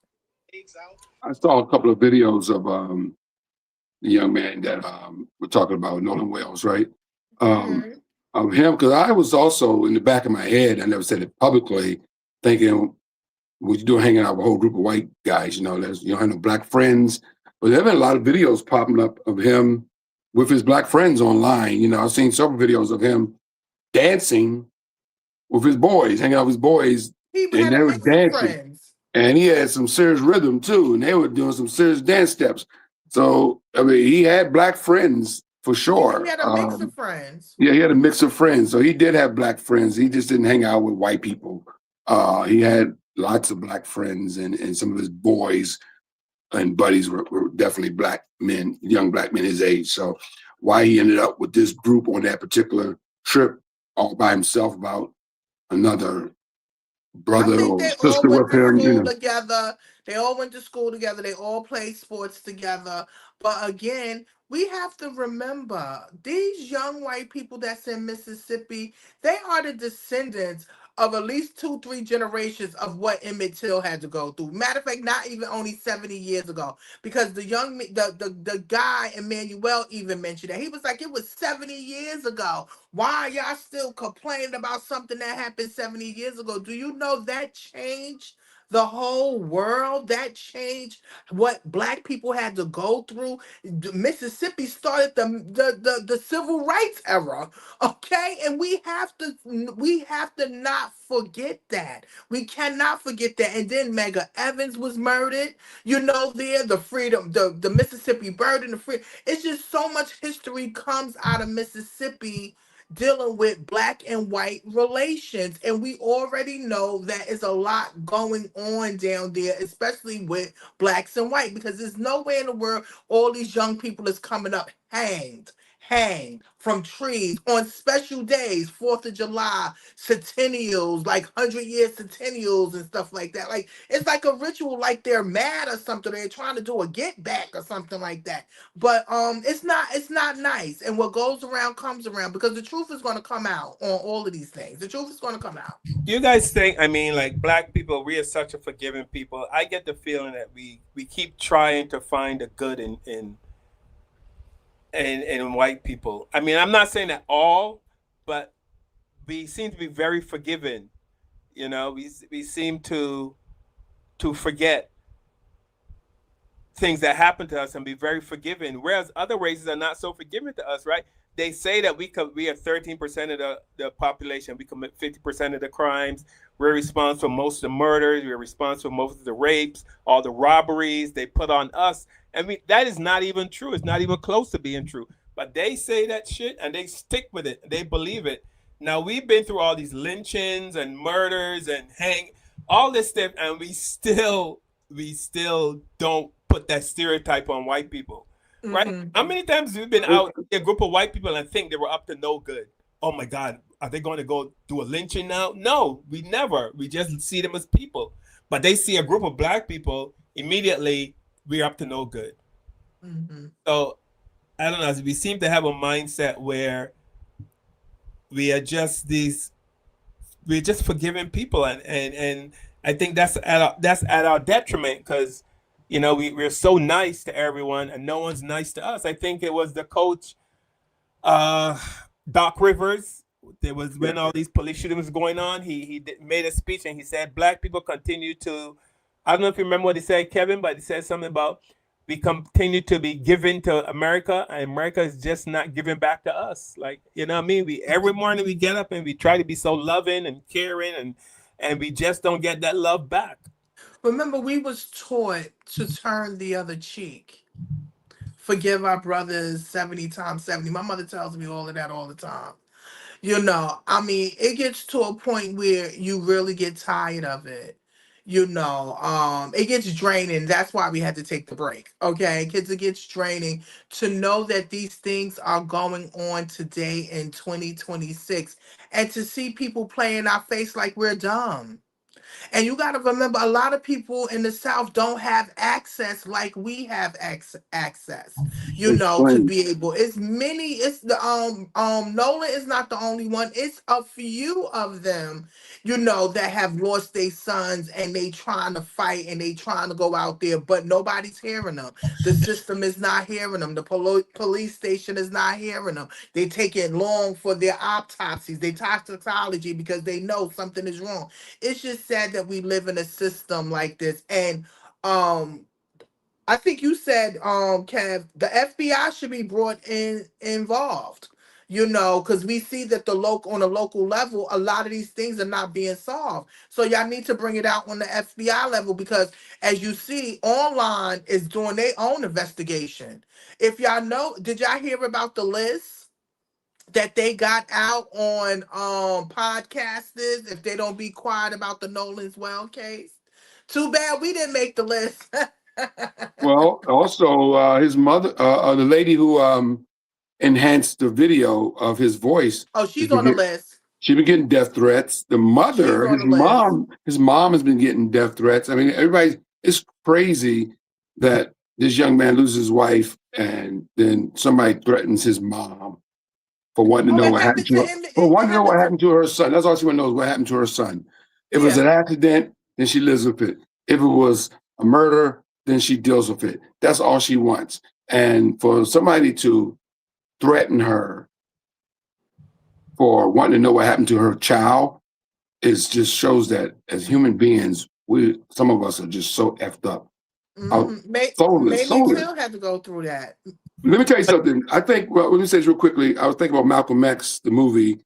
S1: I saw a couple of videos of the young man that we're talking about, Nolan Wells, right?
S2: Mhm.
S1: Of him, because I was also in the back of my head, I never said it publicly, thinking, what you doing hanging out with a whole group of white guys? You don't have no black friends. But there have been a lot of videos popping up of him with his black friends online. I've seen several videos of him dancing with his boys, hanging out with his boys,
S2: He
S1: and
S2: had
S1: they
S2: a
S1: were
S2: mix of
S1: dancing.
S2: friends.
S1: And he had some serious rhythm too, and they were doing some serious dance steps. So I mean, he had black friends for
S2: Yeah,
S1: sure.
S2: he had a mix of friends.
S1: Yeah, he had a mix of friends. So he did have black friends. He just didn't hang out with white people. He had lots of black friends, and some of his boys and buddies were definitely black men, young black men his age. So why he ended up with this group on that particular trip all by himself about another
S2: I
S1: brother
S2: think
S1: or
S2: they all
S1: sister
S2: went
S1: with
S2: to
S1: him,
S2: school together. They all went to school together. They all played sports together. But again, we have to remember these young white people that's in Mississippi, they are the descendants of at least 2, 3 generations of what Emmett Till had to go through. Matter of fact, not even only 70 years ago. Because the guy Emmanuel even mentioned that. He was like, it was 70 years ago. Why are y'all still complaining about something that happened 70 years ago? Do you know that changed the whole world? That changed what black people had to go through. Mississippi started the civil rights era. Okay? And we have to not forget that. We cannot forget that. And then Mega Evans was murdered. The freedom, the Mississippi bird and the free. It's just so much history comes out of Mississippi dealing with black and white relations. And we already know that is a lot going on down there, especially with blacks and white, because there's nowhere in the world all these young people is coming up hanged from trees on special days, 4th of July, centennials, like 100-year centennials and stuff like that. Like, it's like a ritual, like they're mad or something. They're trying to do a get back or something like that. But it's not nice. And what goes around comes around, because the truth is going to come out on all of these things. The truth is going to come out.
S3: Do you guys think, like black people, we are such a forgiving people? I get the feeling that we keep trying to find the good in white people. I mean, I'm not saying that all, but we seem to be very forgiving. We seem to forget things that happen to us and be very forgiving, whereas other races are not so forgiving to us, right? They say that we are 13% of the population. We commit 50% of the crimes. We're responsible for most of the murders. We're responsible for most of the rapes, all the robberies they put on us. I mean, that is not even true. It's not even close to being true. But they say that shit and they stick with it. They believe it. Now, we've been through all these lynchings and murders and all this stuff, and we still don't put that stereotype on white people. Right?
S2: Mhm.
S3: How many times have we been out a group of white people and think they were up to no good? Oh my God, are they going to go do a lynching now? No, we never. We just see them as people. But they see a group of black people, immediately we're up to no good.
S2: Mm-hmm.
S3: So I don't know. We seem to have a mindset where we are just we're just forgiving people, and I think that's at our detriment, because we're so nice to everyone and no one's nice to us. I think it was the coach Doc Rivers. There was when all these police shootings was going on. Made a speech and he said black people continue to. I don't know if you remember what he said, Kevin, but he said something about we continue to be given to America, and America is just not giving back to us. Like, you know what I mean? We every morning we get up and we try to be so loving and caring, and we just don't get that love back.
S2: Remember, we was taught to turn the other cheek. Forgive our brothers 70 times 70. My mother tells me all of that all the time. You know, I mean, it gets to a point where you really get tired of it. You know, it gets draining. That's why we had to take the break. Okay, kids, it gets draining to know that these things are going on today in 2026, and to see people play in our face like we're dumb. And you got to remember, a lot of people in the South don't have access like we have access. You know, to
S1: Explain.
S2: be able. It's many. It's the Nolan is not the only one. It's a few of them, you know, that have lost their sons and they trying to fight and they trying to go out there, but nobody's hearing them. The system is not hearing them. The police station is not hearing them. They taking long for their autopsies, their toxicology, because they know something is wrong. It's just sad that we live in a system like this. And I think you said, Kev, the FBI should be brought involved. You know, because we see that on a local level, a lot of these things are not being solved. So y'all need to bring it out on the FBI level, because as you see, online is doing their own investigation. If y'all know, did y'all hear about the list that they got out on podcasters if they don't be quiet about the Nolan Wells case? Too bad we didn't make the list.
S1: Well, also his mother, the lady who enhanced the video of his voice,
S2: Oh, she's on the list.
S1: she been getting death threats. The
S2: She's
S1: mother,
S2: on the list.
S1: his mom has been getting death threats. I mean, everybody, it's crazy that this young man loses his wife and then somebody threatens his mom for wanting to
S2: Oh,
S1: know
S2: it
S1: what happened
S2: happened
S1: to
S2: to
S1: her,
S2: him.
S1: for wanting
S2: It
S1: to know what
S2: happened
S1: happened to her son. That's all she want to know is what happened to her son. If it was an
S2: Yeah.
S1: accident, then she lives with it. If it was a murder, then she deals with it. That's all she wants. And for somebody to threaten her for wanting to know what happened to her child is just shows that as human beings, some of us are just so effed up, out soulless.
S2: Maybe Till had to go through that.
S1: Let me tell you something. I think. Well, let me say this real quickly. I was thinking about Malcolm X, the movie.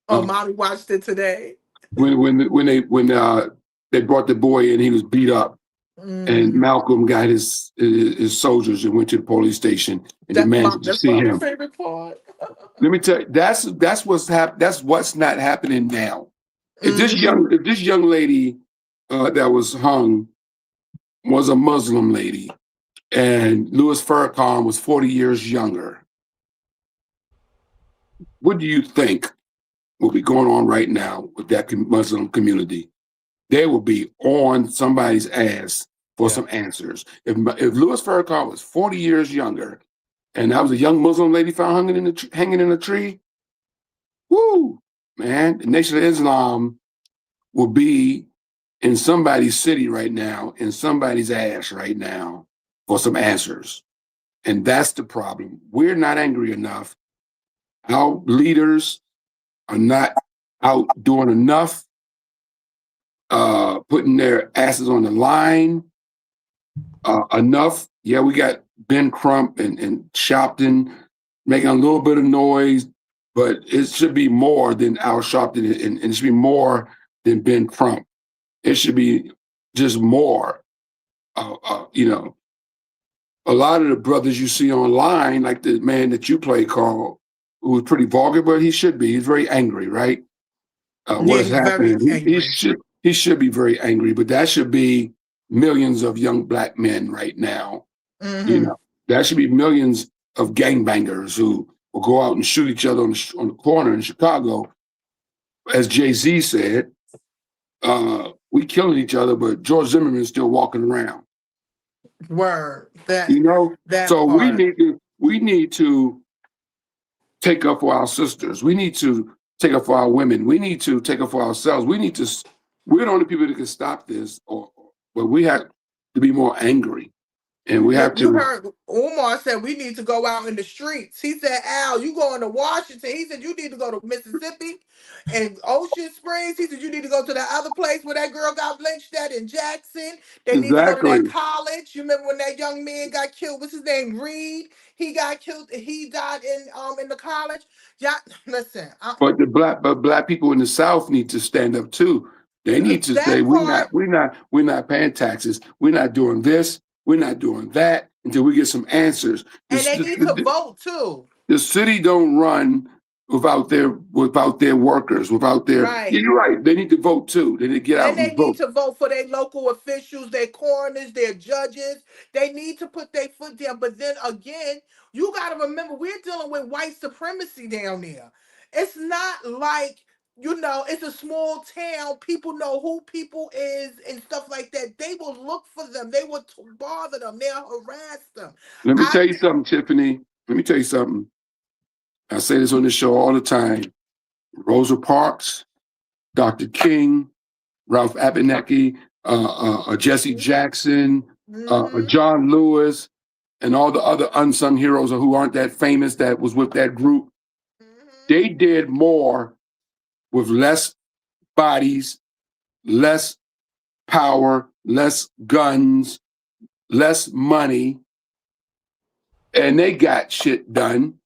S2: Oh, Mommy watched it today.
S1: When they brought the boy in, he was beat up, and Malcolm got his soldiers and went to the police station and demanded to
S2: That's
S1: see
S2: my
S1: him.
S2: favorite part.
S1: Let me tell you, that's what's not happening now. If this young lady that was hung was a Muslim lady, and Louis Farrakhan was 40 years younger, what do you think will be going on right now with that Muslim community? They will be on somebody's ass for some answers. If Louis Farrakhan was 40 years younger, and that was a young Muslim lady found hanging in a tree, woo, man, the Nation of Islam will be in somebody's city right now, in somebody's ass right now for some answers. And that's the problem. We're not angry enough. Our leaders are not out doing enough, putting their asses on the line enough. Yeah, we got Ben Crump and Sharpton making a little bit of noise, but it should be more than Al Sharpton, and it should be more than Ben Crump. It should be just more. You know, a lot of the brothers you see online, like the man that you play, Carl, who was pretty vulgar, but he should be. He's very angry, right? What's
S2: he's very
S1: happening?
S2: angry.
S1: He should be very angry, but that should be millions of young black men right now. You know, that should be millions of gangbangers who will go out and shoot each other on the corner in Chicago. As Jay-Z said, we killing each other, but George Zimmerman's still walking around.
S2: Word.
S1: You know, so
S2: part.
S1: we need to take up for our sisters. We need to take up for our women. We need to take up for ourselves. We're the only people that can stop this, but we have to be more angry. and we have
S2: You
S1: to.
S2: heard Umar said we need to go out in the streets. He said, Al, you going to Washington. He said you need to go to Mississippi and Ocean Springs. He said you need to go to that other place where that girl got lynched at in Jackson. They need to go to that
S1: Exactly.
S2: college. You remember when that young man got killed? What's his name? Reed. He got killed. He died in the college. Yeah, listen.
S1: But black people in the South need to stand up too. They need to say
S2: That part,
S1: we're not paying taxes. We're not doing this. We're not doing that until we get some answers.
S2: and they need to vote too.
S1: The city don't run without their workers, without their.
S2: Right.
S1: Yeah, you're right. They need to vote too. They need to get out
S2: And they
S1: and
S2: need
S1: vote.
S2: to vote for their local officials, their coroners, their judges. They need to put their foot down. But then again, you got to remember, we're dealing with white supremacy down there. It's not like, it's a small town. People know who people is and stuff like that. They will look for them. They will bother them. They'll harass them.
S1: Let me
S2: I
S1: tell you something, Tiffany. Let me tell you something. I say this on the show all the time. Rosa Parks, Dr. King, Ralph Abernathy, Jesse Jackson,
S2: Mhm.
S1: John Lewis, and all the other unsung heroes who aren't that famous that was with that group. They did more with less bodies, less power, less guns, less money, and they got shit done.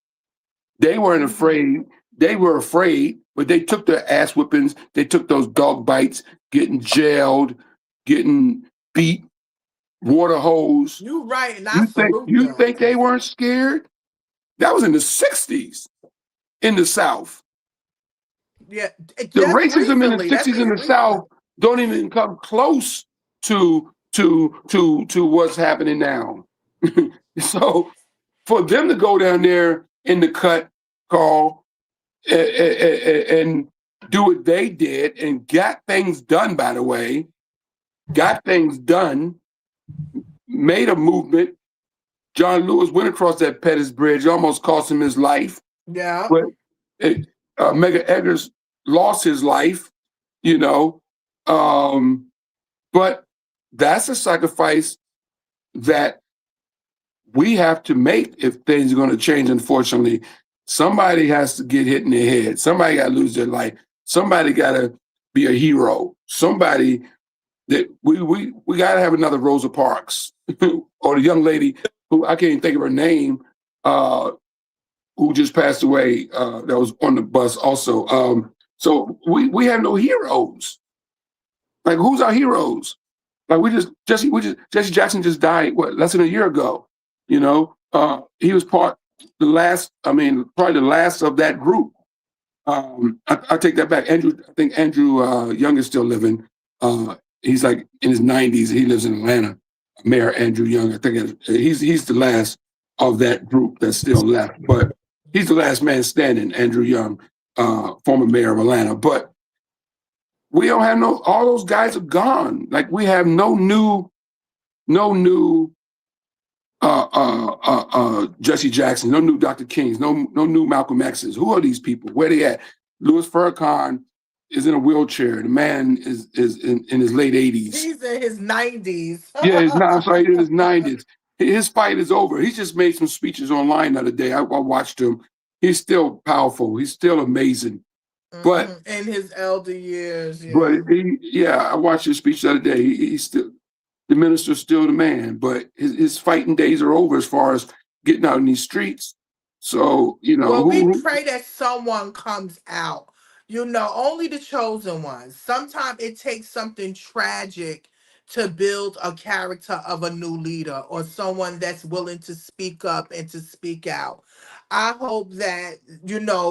S1: They weren't afraid. They were afraid, but they took their ass whippings. They took those dog bites, getting jailed, getting beat, water hose.
S2: You right, and I salute
S1: You
S2: them.
S1: think they weren't scared? That was in the 60s in the South.
S2: Yeah,
S1: The
S2: just
S1: racism in the
S2: recently. That's
S1: 60s in
S2: just
S1: the South don't even come close to what's happening now. So for them to go down there in the cut, Carl, and do what they did and got things done, by the way, got things done, made a movement. John Lewis went across that Pettus Bridge, almost cost him his life.
S2: Yeah.
S1: But Medgar Evers lost his life, you know. But that's a sacrifice that we have to make if things are going to change, unfortunately. Somebody has to get hit in the head. Somebody got to lose their life. Somebody got to be a hero. Somebody that we got to have another Rosa Parks or the young lady who I can't even think of her name, who just passed away. That was on the bus also. So we have no heroes. Like, who's our heroes? Like, Jesse Jackson just died less than a year ago. You know, he was probably the last of that group. I take that back. I think Andrew Young is still living. He's like in his 90s. He lives in Atlanta. Mayor Andrew Young. I think he's the last of that group that's still left. But he's the last man standing. Andrew Young, former mayor of Atlanta. But we don't have all those guys are gone. Like, we have no new Jesse Jackson, no new Dr. Kings, no new Malcolm X's. Who are these people? Where they at? Louis Farrakhan is in a wheelchair. The man is in his late 80s.
S2: He's in his 90s.
S1: Yeah, I'm sorry, in his 90s. His fight is over. He just made some speeches online the other day. I watched him. He's still powerful. He's still amazing. But
S2: in his elder years, yeah.
S1: But I watched his speech the other day. He's still, the minister's still the man, but his fighting days are over as far as getting out in these streets. So,
S2: well, we pray that someone comes out. Only the chosen ones. Sometimes it takes something tragic to build a character of a new leader or someone that's willing to speak up and to speak out. I hope that,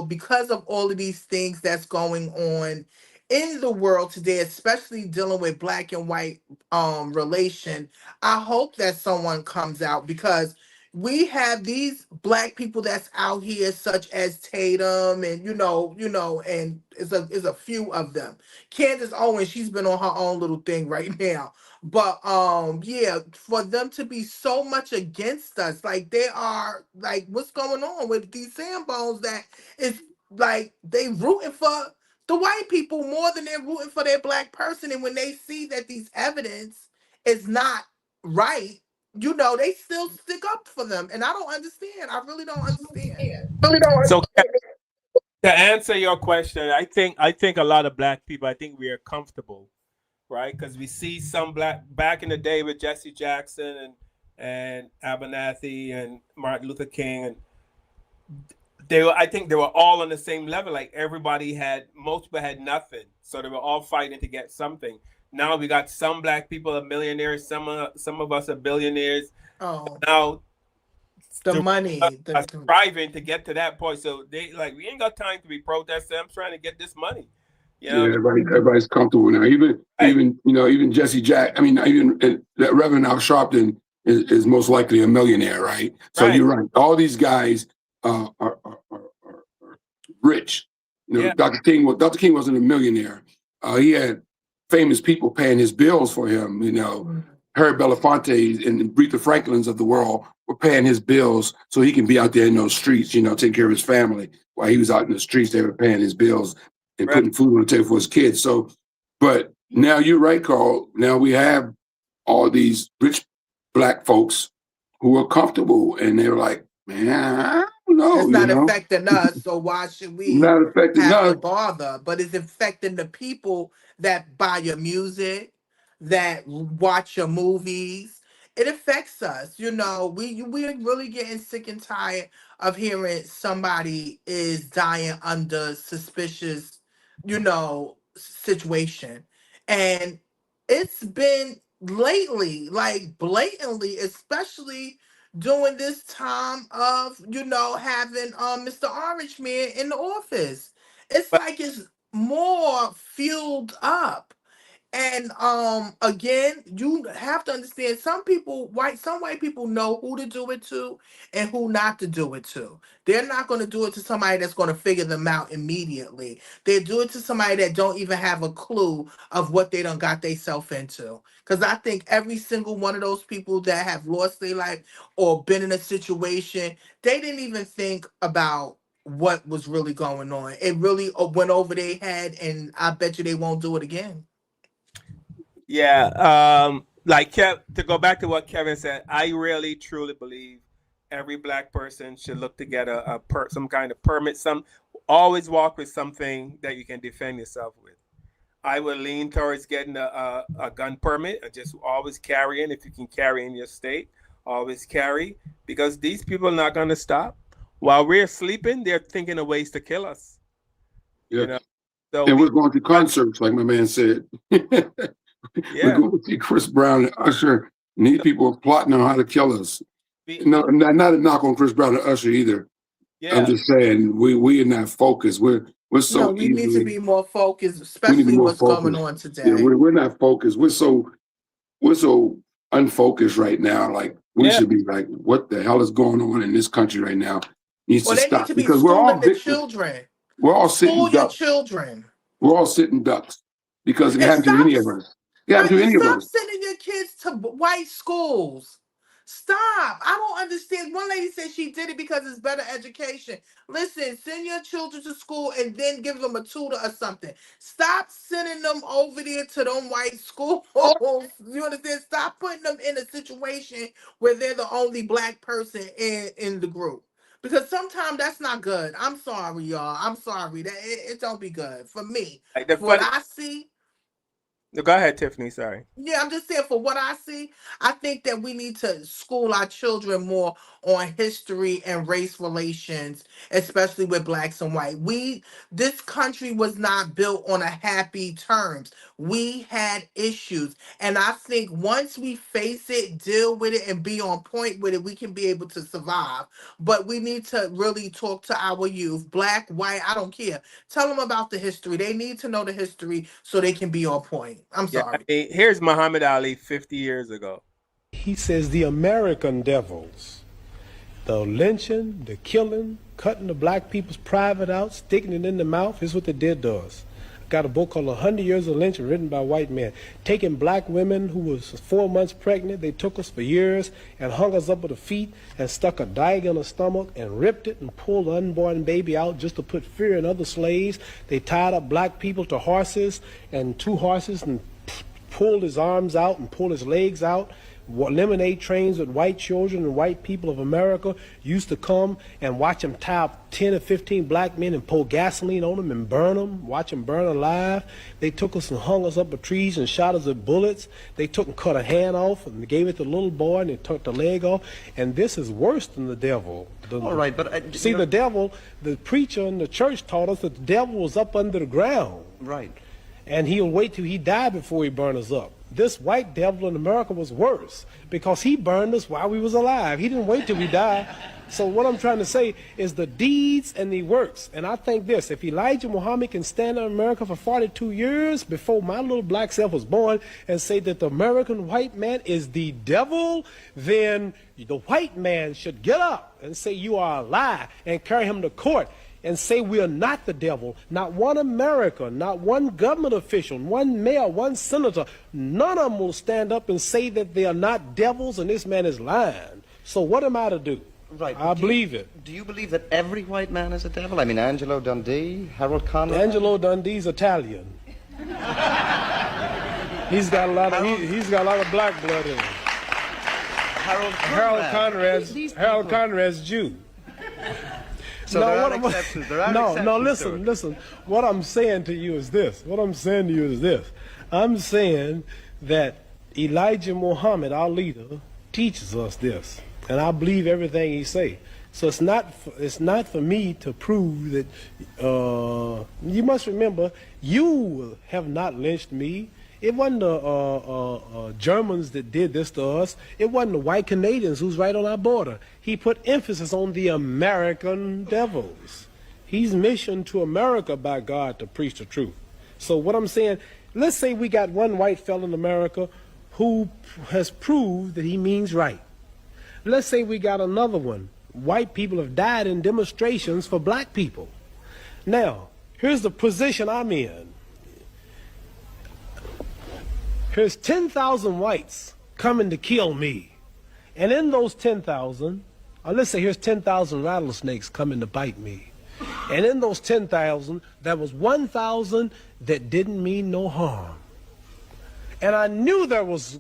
S2: because of all of these things that's going on in the world today, especially dealing with black and white relation, I hope that someone comes out, because we have these black people that's out here, such as Tatum, and and is a few of them. Candace Owens, she's been on her own little thing right now. But for them to be so much against us, like they are, like, what's going on with these Sambones, that is like they rooting for the white people more than they're rooting for their black person. And when they see that these evidence is not right, they still stick up for them, and I don't understand. I really don't understand.
S3: So to answer your question, I think a lot of black people, I think we are comfortable, right? Because we see some black back in the day with Jesse Jackson and Abernathy and Martin Luther King, and I think they were all on the same level. Like most people had nothing, so they were all fighting to get something. Now we got some black people are millionaires, some of us are billionaires.
S2: Oh,
S3: Now
S2: the money,
S3: are striving to get to that point. So they like, we ain't got time to be protesting. I'm trying to get this money. You know
S1: Yeah,
S3: what I mean?
S1: everybody's comfortable now. Even
S3: Right.
S1: even Jesse Jack. I mean, even that Reverend Al Sharpton is most likely a millionaire, right? So
S3: Right.
S1: you're right. All these guys are rich.
S3: Yeah.
S1: Dr. King wasn't a millionaire. He had famous people paying his bills for him. Harry Belafonte and Aretha Franklins of the world were paying his bills so he can be out there in those streets, taking care of his family. While he was out in the streets, they were paying his bills and
S3: Right.
S1: putting food on the table for his kids. So, but now you're right, Carl. Now we have all these rich black folks who are comfortable, and they're like, man, I don't know,
S2: it's not affecting us, so why should we
S1: not affecting
S2: have to
S1: us.
S2: bother? But it's affecting the people that buy your music, that watch your movies. It affects us. We're really getting sick and tired of hearing somebody is dying under suspicious, situation. And it's been lately, like blatantly, especially during this time of having Mr. Orange Man in the office. It's
S3: But
S2: like it's more fueled up. And again, you have to understand some white people know who to do it to and who not to do it to. They're not going to do it to somebody that's going to figure them out immediately. They do it to somebody that don't even have a clue of what they done got themselves into. Because I think every single one of those people that have lost their life or been in a situation, they didn't even think about what was really going on. It really went over their head, and I bet you they won't do it again.
S3: yeah, like to go back to what Kevin said, I really truly believe every black person should look to get some kind of permit. Always walk with something that you can defend yourself with. I would lean towards getting a gun permit and just always carrying. If you can carry in your state, always carry, because these people are not going to stop. While we're sleeping, they're thinking of ways to kill us.
S1: Yeah.
S3: So
S1: And we're going to concerts, like my man said. We're going to see Chris Brown and Usher, and these people are plotting on how to kill us. No, not a knock on Chris Brown and Usher either.
S3: Yeah.
S1: I'm just saying we are not focused. We're so
S2: we need to be more focused,
S1: we need to
S2: especially
S1: be more
S2: what's going
S1: focused.
S2: on today.
S1: Yeah, we're not focused. We're so unfocused right now. Like we should be like, what the hell is going on in this country right now? Needs to
S2: They
S1: stop,
S2: need to be
S1: because we're all
S2: schooling the
S1: victims.
S2: children.
S1: We're all
S2: School
S1: sitting
S2: your
S1: ducks.
S2: children.
S1: We're all sitting ducks because it
S2: And
S1: happened to any of us. It happened to any of
S2: stop
S1: us.
S2: sending your kids to white schools. Stop. I don't understand. One lady said she did it because it's better education. Listen, send your children to school and then give them a tutor or something. Stop sending them over there to them white schools. You understand? Stop putting them in a situation where they're the only black person in the group. Because sometimes that's not good. I'm sorry, y'all. I'm sorry. That it don't be good for me.
S3: Like the
S2: For what
S3: funny.
S2: I see,
S3: Go ahead, Tiffany. Sorry.
S2: yeah, I'm just saying for what I see, I think that we need to school our children more on history and race relations, especially with blacks and white. This country was not built on a happy terms. We had issues. And I think once we face it, deal with it, and be on point with it, we can be able to survive. But we need to really talk to our youth, black, white, I don't care. Tell them about the history. They need to know the history so they can be on point. I'm
S3: Yeah,
S2: sorry.
S3: here's Muhammad Ali 50 years ago.
S10: He says the American devils, the lynching, the killing, cutting the black people's private out, sticking it in the mouth, is what they did to us. Got a book called 100 Years of Lynching, written by white men. Taking black women who was 4 months pregnant, they took us for years and hung us up with the feet and stuck a dagger in the stomach and ripped it and pulled the unborn baby out just to put fear in other slaves. They tied up black people to horses, and 2 horses, and pulled his arms out and pulled his legs out. lemonade trains with white children and white people of America used to come and watch them tie up 10 or 15 black men and pour gasoline on them and burn them, watch them burn alive. They took us and hung us up with trees and shot us with bullets. They took and cut a hand off and gave it to the little boy and they took the leg off. And this is worse than the devil.
S11: All right, but...
S10: see, the devil, the preacher in the church taught us that the devil was up under the ground.
S11: Right.
S10: And he'll wait till he died before he burn us up. This white devil in America was worse because he burned us while we was alive. He didn't wait till we died. So what I'm trying to say is the deeds and the works. And I think this, if Elijah Muhammad can stand in America for 42 years before my little black self was born and say that the American white man is the devil, then the white man should get up and say you are a lie and carry him to court and say we are not the devil. Not one American, not one government official, one mayor, one senator, none of them will stand up and say that they are not devils and this man is lying. So what am I to do?
S11: Right.
S10: I believe it.
S11: Do you believe that every white man is a devil? I mean, Angelo Dundee, Harold Conrad?
S10: Angelo Dundee's Italian. He's got a lot of black blood in him. Harold Conrad's Jew.
S11: So there are exceptions. There are exceptions.
S10: Listen. What I'm saying to you is this. I'm saying that Elijah Muhammad, our leader, teaches us this, and I believe everything he say. So it's not for me to prove that. You must remember, you have not lynched me. It wasn't the Germans that did this to us. It wasn't the white Canadians who's right on our border. He put emphasis on the American devils. He's missioned to America by God to preach the truth. So what I'm saying, let's say we got one white fellow in America who has proved that he means right. Let's say we got another one. White people have died in demonstrations for black people. Now, here's the position I'm in. Here's 10,000 whites coming to kill me. And in those 10,000, or let's say here's 10,000 rattlesnakes coming to bite me. And in those 10,000, there was 1,000 that didn't mean no harm. And I knew there was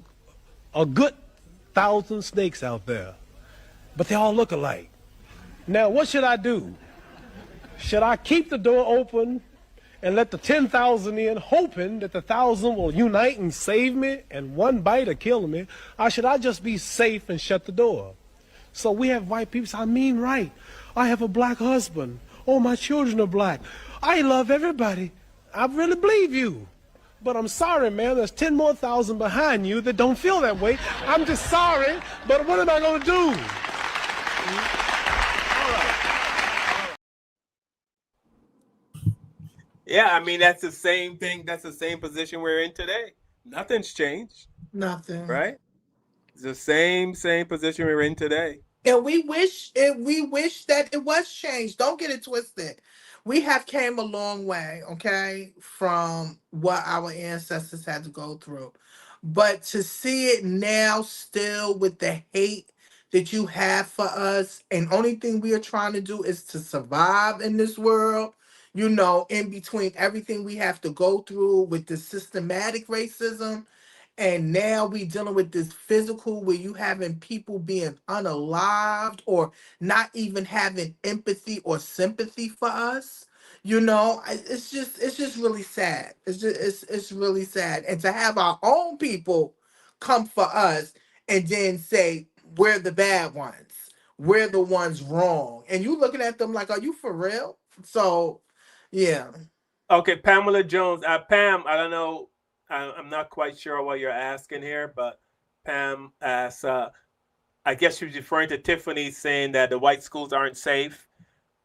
S10: a good 1,000 snakes out there, but they all look alike. Now, what should I do? Should I keep the door open and let the 10,000 in, hoping that the 1,000 will unite and save me and one bite will kill me? Or should I just be safe and shut the door? So we have white people say, I mean right. I have a black husband. Oh, my children are black. I love everybody. I really believe you. But I'm sorry, man, there's 10 more thousand behind you that don't feel that way. I'm just sorry, but what am I going to do?
S3: Yeah, I mean, that's the same thing. That's the same position we're in today. Nothing's changed.
S2: Nothing.
S3: Right? It's the same position we're in today.
S2: And we wish that it was changed. Don't get it twisted. We have came a long way, okay, from what our ancestors had to go through. But to see it now still with the hate that you have for us, and only thing we are trying to do is to survive in this world, you know, in between everything we have to go through with the systematic racism. And now we dealing with this physical where you having people being unalived or not even having empathy or sympathy for us. You know, it's just really sad. It's really sad. And to have our own people come for us and then say we're the bad ones, we're the ones wrong, and you looking at them like, are you for real? So, yeah.
S3: Okay, Pamela Jones. Pam, I don't know. I'm not quite sure what you're asking here, but Pam asks, I guess she was referring to Tiffany saying that the white schools aren't safe.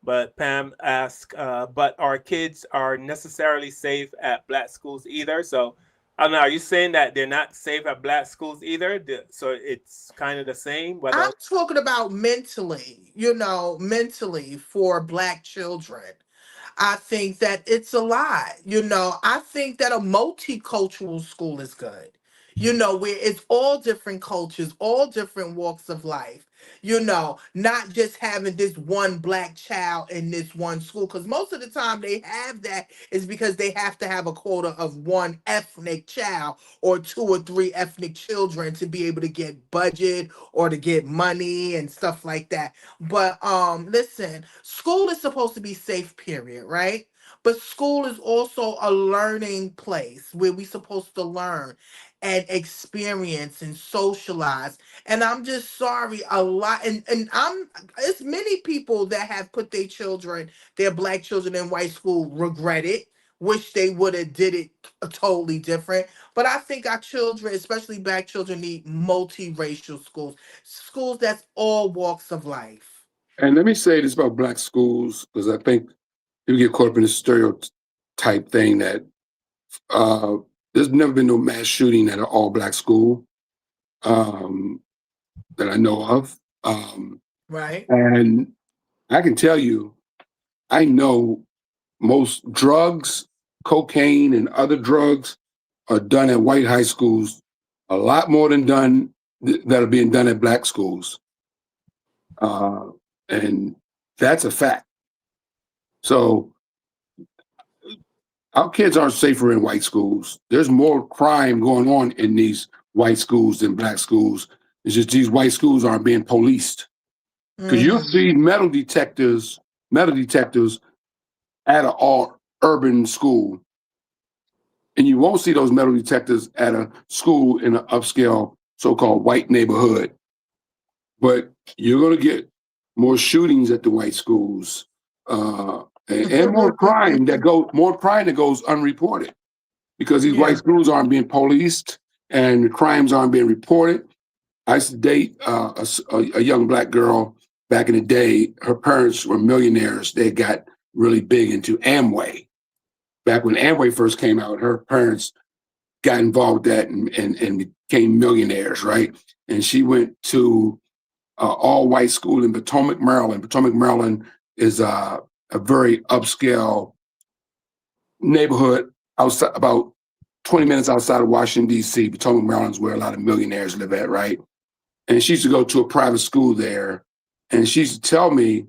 S3: But Pam asks, but our kids are necessarily safe at black schools either. So I don't know. Are you saying that they're not safe at black schools either? So it's kind of the same?
S2: I'm talking about mentally, you know, mentally for black children. I think that it's a lie. You know, I think that a multicultural school is good, you know, where it's all different cultures, all different walks of life. Not just having this one black child in this one school. Because most of the time they have that is because they have to have a quota of one ethnic child or two or three ethnic children to be able to get budget or to get money and stuff like that. But listen, school is supposed to be safe, period, right? But school is also a learning place where we supposed to learn and experience and socialize. And I'm just sorry, a lot, and it's many people that have put their children, their black children in white school, regret it, wish they would have did it totally different. But I think our children, especially black children, need multiracial schools, schools that's all walks of life.
S1: And let me say this about black schools, because I think you get caught up in the stereotype thing that uh, there's never been no mass shooting at an all black school that I know of.
S2: Right.
S1: And I can tell you, I know most drugs, cocaine, and other drugs are done at white high schools a lot more than that are being done at black schools. And that's a fact. So our kids aren't safer in white schools. There's more crime going on in these white schools than black schools. It's just these white schools aren't being policed. Because you'll see metal detectors at an all urban school, and you won't see those metal detectors at a school in an upscale so-called white neighborhood. But you're going to get more shootings at the white schools, and more crime that goes unreported because these white schools aren't being policed and the crimes aren't being reported. I used to date a young black girl back in the day. Her parents were millionaires. They got really big into Amway. Back when Amway first came out, her parents got involved with that and became millionaires, right? And she went to all-white school in Potomac, Maryland. Potomac, Maryland is a very upscale neighborhood outside, about 20 minutes outside of Washington, D.C. Potomac, Maryland is where a lot of millionaires live at, right? And she used to go to a private school there, and she used to tell me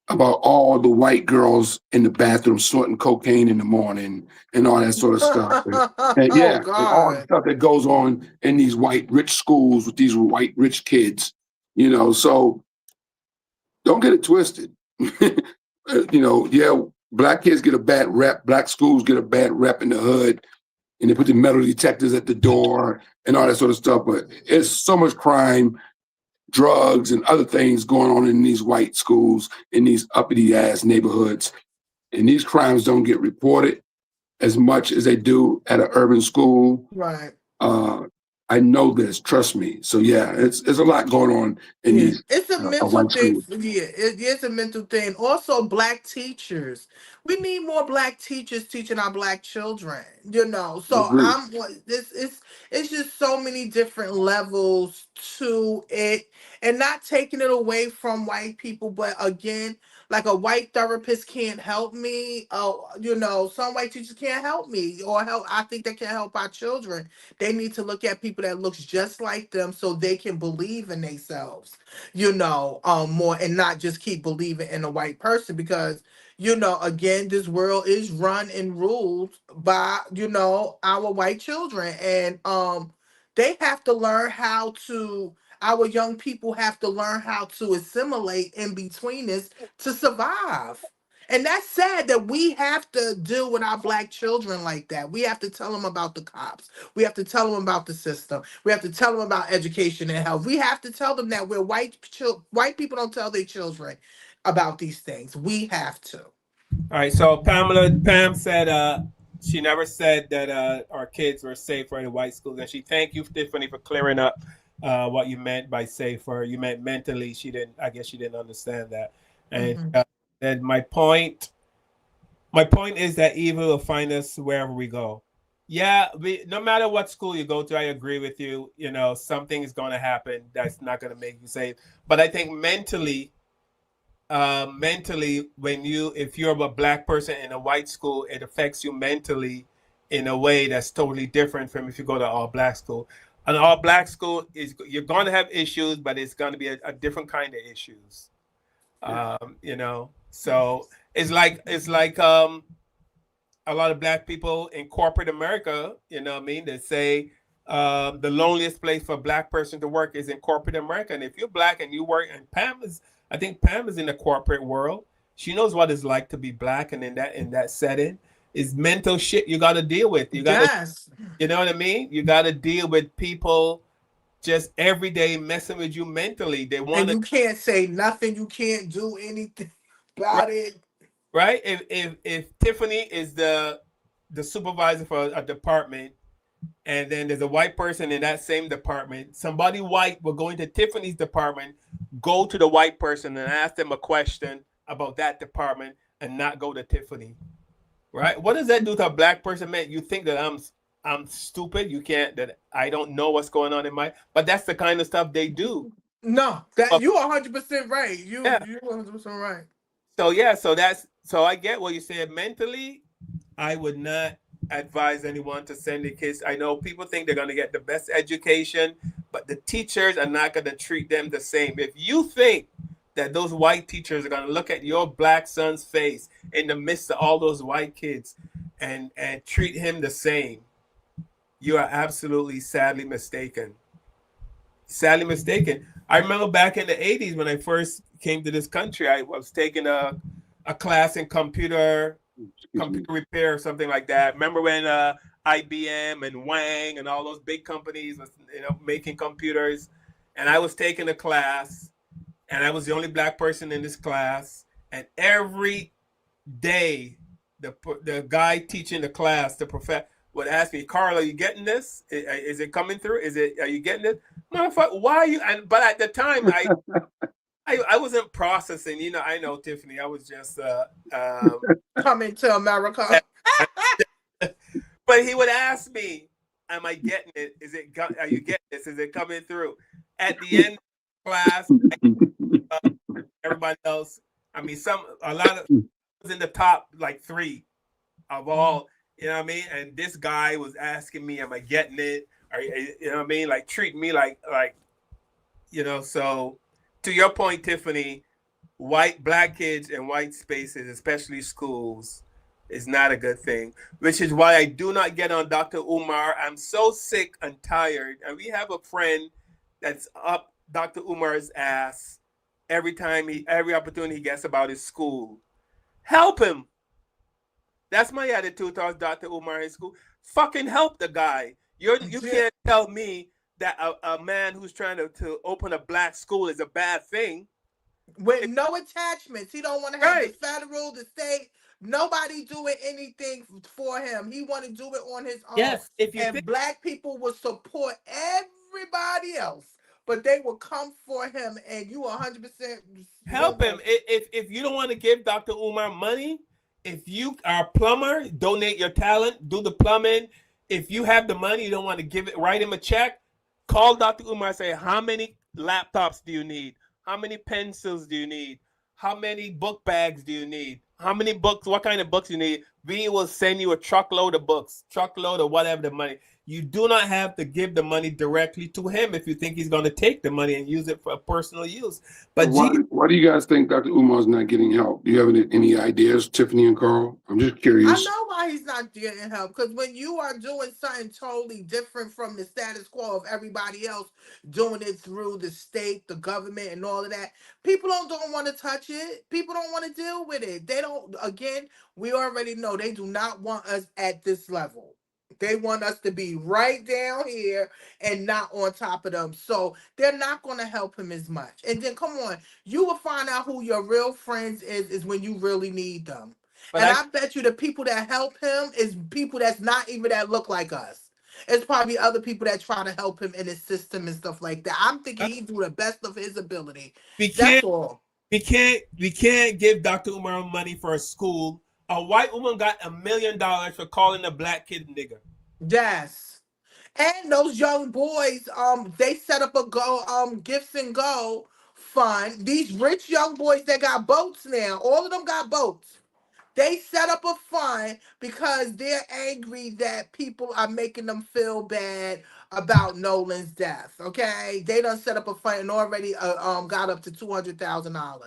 S1: about all the white girls in the bathroom snorting cocaine in the morning and all that sort of stuff. And yeah, and all the stuff that goes on in these white rich schools with these white rich kids, so don't get it twisted. Black kids get a bad rep, black schools get a bad rep in the hood, and they put the metal detectors at the door and all that sort of stuff. But it's so much crime, drugs, and other things going on in these white schools, in these uppity ass neighborhoods. And these crimes don't get reported as much as they do at an urban school.
S2: Right.
S1: I know this, trust me. So yeah, it's a lot going on in these.
S2: It's a mental
S1: white
S2: thing.
S1: schools.
S2: Yeah, it is a mental thing. Also, black teachers. We need more black teachers teaching our black children. So
S1: Agree.
S2: it's just so many different levels to it, and not taking it away from white people. But again, like a white therapist can't help me. Some white teachers can't help me or help. I think they can help our children. They need to look at people that looks just like them so they can believe in themselves, more, and not just keep believing in a white person because, again, this world is run and ruled by, our white children. And they have to learn how to, our young people have to learn how to assimilate in between this to survive. And that's sad that we have to deal with our black children like that. We have to tell them about the cops. We have to tell them about the system. We have to tell them about education and health. We have to tell them that we're white people don't tell their children about these things. We have to.
S3: All right. So Pam said she never said that our kids were safer in white schools, and she thanked you, Tiffany, for clearing up what you meant by safer. You meant mentally. I guess she didn't understand that. And and my point is that evil will find us wherever we go. Yeah, no matter what school you go to, I agree with you. Something is going to happen that's not going to make you safe. But I think mentally, if you're a black person in a white school, it affects you mentally in a way that's totally different from if you go to all black school. an all black school is you're going to have issues, but it's going to be a different kind of issues. You know, so it's like a lot of black people in corporate America. You know what I mean? They say the loneliest place for a black person to work is in corporate America. And if you're black and you work, and I think Pam is in the corporate world. She knows what it's like to be black, and in that setting, is mental shit you got to deal with. You got to,
S2: Yes.
S3: you know what I mean? You got to deal with people just every day messing with you mentally. They want
S2: And
S3: to,
S2: you can't say nothing. You can't do anything about it.
S3: right? If Tiffany is the supervisor for a department, and then there's a white person in that same department, somebody white will go into Tiffany's department, go to the white person and ask them a question about that department, and not go to Tiffany, right? What does that do to a black person? Man, you think that I'm stupid? You can't, that I don't know what's going on in my, but that's the kind of stuff they do.
S2: No, that you 100% right. You 100% right.
S3: So yeah, so I get what you said. Mentally, I would not advise anyone to send their kids. I know people think they're going to get the best education, but the teachers are not going to treat them the same. If you think that those white teachers are going to look at your black son's face in the midst of all those white kids and treat him the same, you are absolutely sadly mistaken. Sadly mistaken. I remember back in the 80s when I first came to this country, I was taking a class in computer repair or something like that. Remember when IBM and Wang and all those big companies was, making computers, and I was taking a class, and I was the only black person in this class, and every day the guy teaching the class, the professor, would ask me, Carl, are you getting this? Is it coming through? Are you getting it? Motherfucker, why are you? But at the time, I wasn't processing. I know, Tiffany. I was just
S2: coming to America.
S3: But he would ask me, "Am I getting it? Are you getting this? Is it coming through?" At the end of the class, everybody else. I mean, a lot of was in the top like 3 of all. You know what I mean? And this guy was asking me, "Am I getting it?" Or, you know what I mean? Like treating me like. So to your point, Tiffany, black kids in white spaces, especially schools, is not a good thing. Which is why I do not get on Dr. Umar. I'm so sick and tired, and we have a friend that's up Dr. Umar's ass every opportunity he gets about his school. Help him. That's my attitude towards Dr. Umar in school. Fucking help the guy. You can't tell me that a man who's trying to open a black school is a bad thing.
S2: With no attachments. He don't want to have the federal, the state, nobody doing anything for him. He want to do it on his own.
S3: Yes,
S2: black people will support everybody else, but they will come for him, and you 100%
S3: help him. If you don't want to give Dr. Umar money, if you are a plumber, donate your talent, do the plumbing. If you have the money, you don't want to give it, write him a check, call Dr. Umar and say, how many laptops do you need? How many pencils do you need? How many book bags do you need? How many books? What kind of books you need? We will send you a truckload of books, truckload of whatever the money. You do not have to give the money directly to him if you think he's going to take the money and use it for personal use. But
S1: why do you guys think Dr. Umar's not getting help? Do you have any ideas, Tiffany and Carl? I'm just curious.
S2: I know why he's not getting help, because when you are doing something totally different from the status quo of everybody else, doing it through the state, the government, and all of that, people don't want to touch it. People don't want to deal with it. They don't. Again, we already know they do not want us at this level. They want us to be right down here and not on top of them. So they're not going to help him as much. And then, come on, you will find out who your real friends is when you really need them. But I bet you the people that help him is people that's not even that look like us. It's probably other people that try to help him in his system and stuff like that. I'm thinking he do the best of his ability. That's all.
S3: We can't give Dr. Umar money for a school. A white woman got $1 million for calling a black kid nigger.
S2: Yes. And those young boys, they set up a gifts and go fund. These rich young boys that got boats now, all of them got boats. They set up a fund because they're angry that people are making them feel bad about Nolan's death. Okay, they done set up a fund and already got up to $200,000.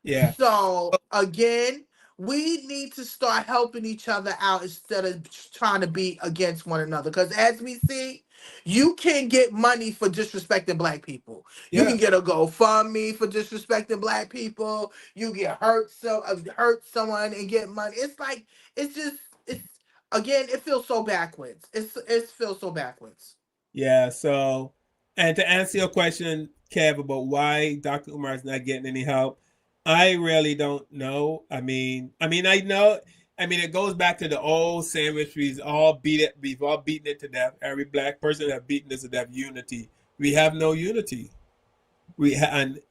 S3: Yeah.
S2: So again, we need to start helping each other out instead of trying to be against one another. Because as we see, you can get money for disrespecting black people. You
S3: Yeah.
S2: can get a GoFundMe for disrespecting black people. You get hurt someone and get money. It's like it's just it's again. It feels so backwards. It feels so backwards.
S3: Yeah. So, and to answer your question, Kev, about why Dr. Umar is not getting any help, I really don't know. I know. I mean, it goes back to the old sandwich. We've all beaten it to death. Every black person have beaten this to death. Unity. We have no unity. And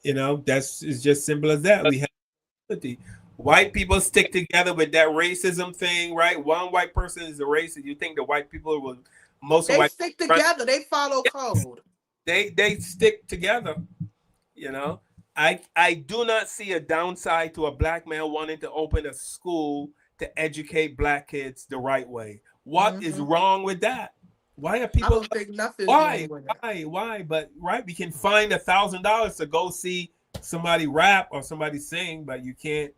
S3: that's it's just simple as that. We have unity. White people stick together with that racism thing, right? One white person is a racist. You think the white people will most of
S2: They
S3: white
S2: stick together. They follow code.
S3: they stick together. I do not see a downside to a black man wanting to open a school to educate black kids the right way. What is wrong with that? Why are
S2: I
S3: people?
S2: don't think nothing's wrong with that.
S3: Why? But right, we can find $1,000 to go see somebody rap or somebody sing, but you can't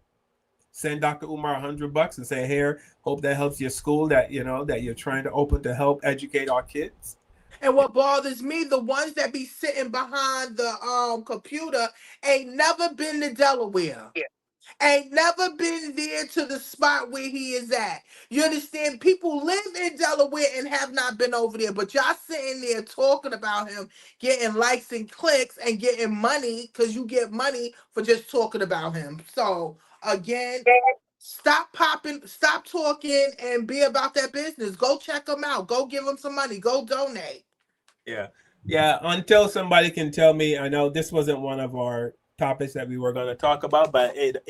S3: send Dr. Umar $100 and say, "Here, hope that helps your school that that you're trying to open to help educate our kids."
S2: And what bothers me, the ones that be sitting behind the computer ain't never been to Delaware. Ain't never been there to the spot where he is at. You understand? People live in Delaware and have not been over there, but y'all sitting there talking about him, getting likes and clicks and getting money because you get money for just talking about him. So again, stop talking and be about that business. Go check him out. Go give him some money. Go donate.
S3: Yeah. Until somebody can tell me, I know this wasn't one of our topics that we were going to talk about, but it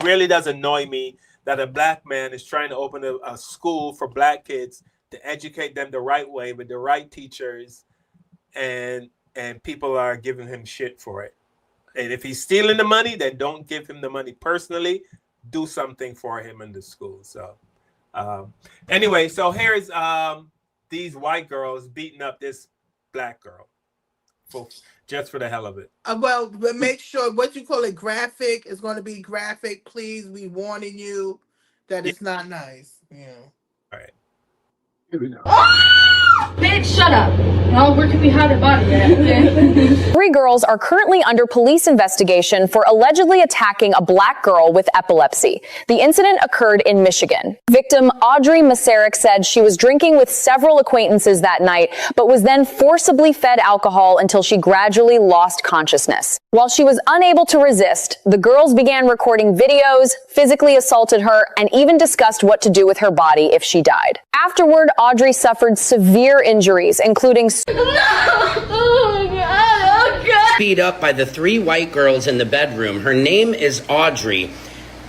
S3: really does annoy me that a black man is trying to open a school for black kids to educate them the right way with the right teachers, and people are giving him shit for it. And if he's stealing the money, then don't give him the money personally. Do something for him in the school. So anyway, so here's these white girls beating up this black girl just for the hell of it.
S2: Well, but make sure what you call it graphic is going to be graphic. Please, we warning you that it's not nice. Yeah.
S3: All right.
S1: Here we go.
S12: Bitch, shut up. Well, where can we hide her body at?
S13: 3 girls are currently under police investigation for allegedly attacking a black girl with epilepsy. The incident occurred in Michigan. Victim Audrey Masarek said she was drinking with several acquaintances that night, but was then forcibly fed alcohol until she gradually lost consciousness. While she was unable to resist, the girls began recording videos, physically assaulted her, and even discussed what to do with her body if she died. Afterward, Audrey suffered severe injuries, including
S14: beat up by the 3 white girls in the bedroom. Her name is Audrey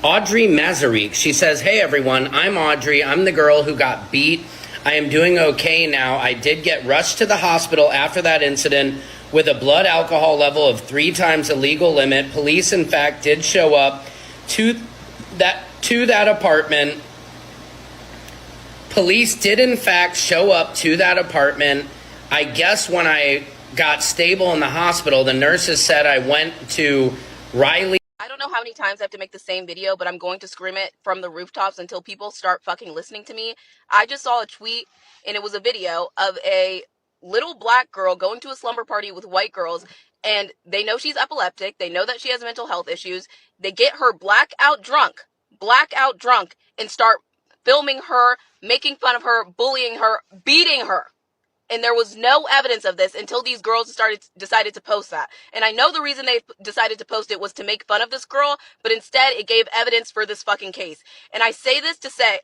S14: Mazarik. She says, "Hey everyone, I'm Audrey. I'm the girl who got beat. I am doing okay now. I did get rushed to the hospital after that incident with a blood alcohol level of 3 times the legal limit. Police, in fact, did show up to that apartment. Police did, in fact, show up to that apartment. I guess when I got stable in the hospital, the nurses said I went to Riley."
S15: I don't know how many times I have to make the same video, but I'm going to scream it from the rooftops until people start fucking listening to me. I just saw a tweet, and it was a video of a little black girl going to a slumber party with white girls, and they know she's epileptic. They know that she has mental health issues. They get her blackout drunk, and start filming her, making fun of her, bullying her, beating her. And there was no evidence of this until these girls decided to post that. And I know the reason they decided to post it was to make fun of this girl, but instead it gave evidence for this fucking case. And I say this to say,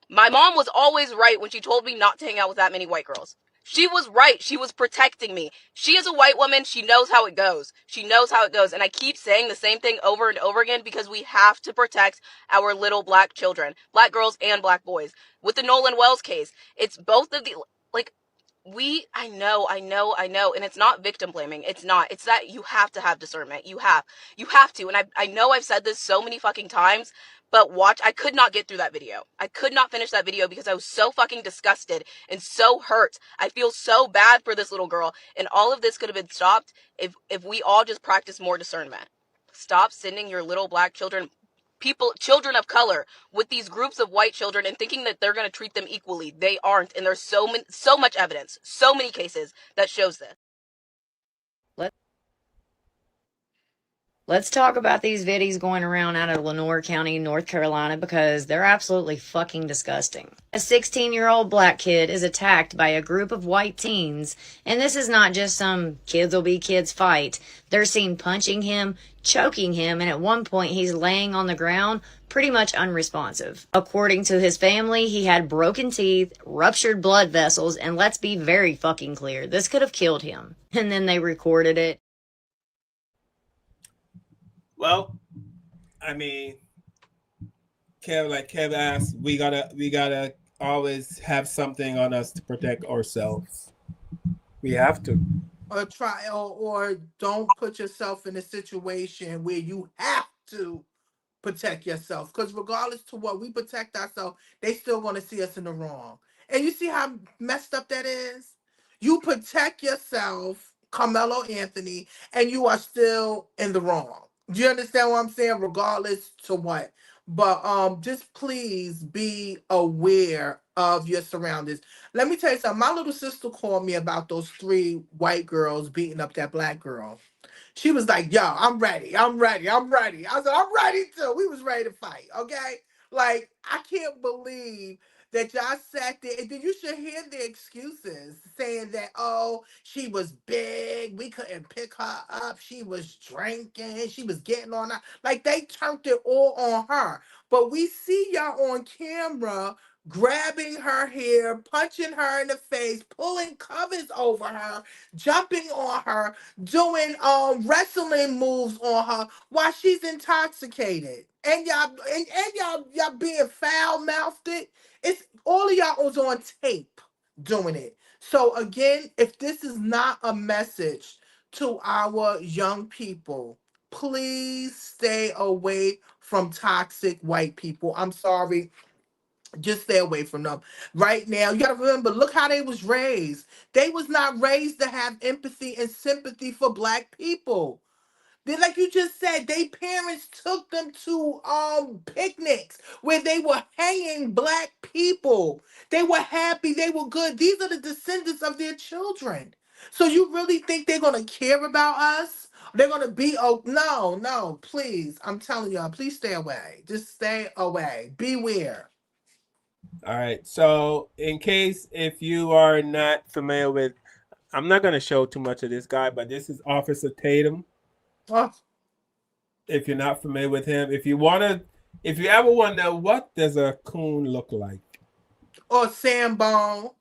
S15: my mom was always right when she told me not to hang out with that many white girls. She was right. She was protecting me. She is a white woman. She knows how it goes. And I keep saying the same thing over and over again because we have to protect our little black children, black girls and black boys. With the Nolan Wells case, it's both of the, I know, and it's not victim blaming. It's not. It's that you have to have discernment. You have to. And I know I've said this so many fucking times, but I could not get through that video. I could not finish that video because I was so fucking disgusted and so hurt. I feel so bad for this little girl, and all of this could have been stopped if we all just practice more discernment. Stop sending your little black children, children of color, with these groups of white children and thinking that they're going to treat them equally. They aren't, and there's so much evidence, so many cases that shows this.
S16: Let's talk about these viddies going around out of Lenoir County, North Carolina, because they're absolutely fucking disgusting. A 16-year-old black kid is attacked by a group of white teens, and this is not just some kids-will-be-kids fight. They're seen punching him, choking him, and at one point he's laying on the ground, pretty much unresponsive. According to his family, he had broken teeth, ruptured blood vessels, and let's be very fucking clear, this could have killed him. And then they recorded it.
S3: Well, I mean, Kev asked, we gotta always have something on us to protect ourselves. We have to.
S2: Or don't put yourself in a situation where you have to protect yourself. Because regardless to what we protect ourselves, they still want to see us in the wrong. And you see how messed up that is? You protect yourself, Carmelo Anthony, and you are still in the wrong. Do you understand what I'm saying? Regardless to what. But just please be aware of your surroundings. Let me tell you something. My little sister called me about those 3 white girls beating up that black girl. She was like, yo, I'm ready. I said, I'm ready too. We was ready to fight, okay? Like, I can't believe that y'all sat there, and then you should hear the excuses saying that, oh, she was big, we couldn't pick her up, she was drinking, she was getting on her. Like, they turned it all on her. But we see y'all on camera grabbing her hair, punching her in the face, pulling covers over her, jumping on her, doing wrestling moves on her while she's intoxicated. And y'all being foul-mouthed. It's all of y'all was on tape doing it. So again, if this is not a message to our young people, please stay away from toxic white people. I'm sorry. Just stay away from them. Right now, you gotta remember, look how they was raised. They was not raised to have empathy and sympathy for black people. They, like you just said, they parents took them to picnics where they were hanging black people. They were happy, they were good. These are the descendants of their children. So you really think they're gonna care about us? They're gonna be no, please. I'm telling y'all, please stay away. Just stay away. Beware.
S3: All right. So, in case if you are not familiar with, I'm not going to show too much of this guy, but this is Officer Tatum.
S2: Oh.
S3: If you're not familiar with him, if you ever wonder what does a coon look like,
S2: or Sambone.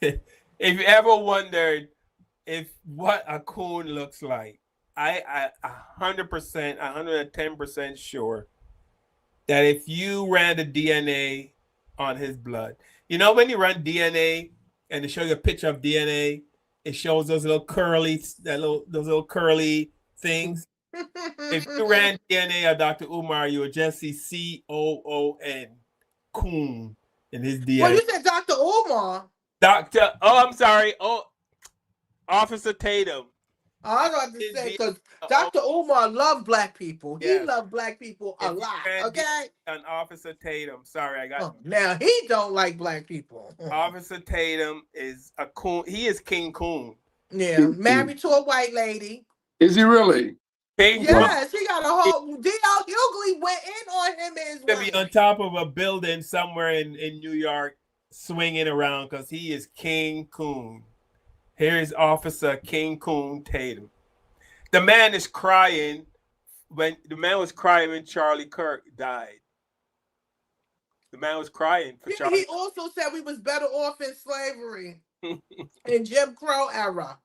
S3: If you ever wondered what a coon looks like, I 100%, 110% sure that if you ran the DNA on his blood, you know when you run DNA and they show you a picture of DNA, it shows those little curly things. If you ran DNA of Dr. Umar, you would just see COON, Coon, in his DNA.
S2: Well, you said Dr. Umar.
S3: Officer Tatum.
S2: I was about to say, because Dr. Umar loved black people. He loved black people a lot, okay?
S3: And Officer Tatum. Sorry, I got...
S2: now, he don't like black people.
S3: Officer Tatum is a coon. He is King Coon.
S2: Yeah, married to a white lady.
S1: Is he really?
S2: Yes, he got a whole... D.L. Hughley went in on him and his
S3: wife. Be on top of a building somewhere in New York, swinging around, because he is King Coon. Here is Officer King Coon Tatum. The man is crying when Charlie Kirk died. The man was crying for Charlie.
S2: He also said we was better off in slavery in Jim Crow era.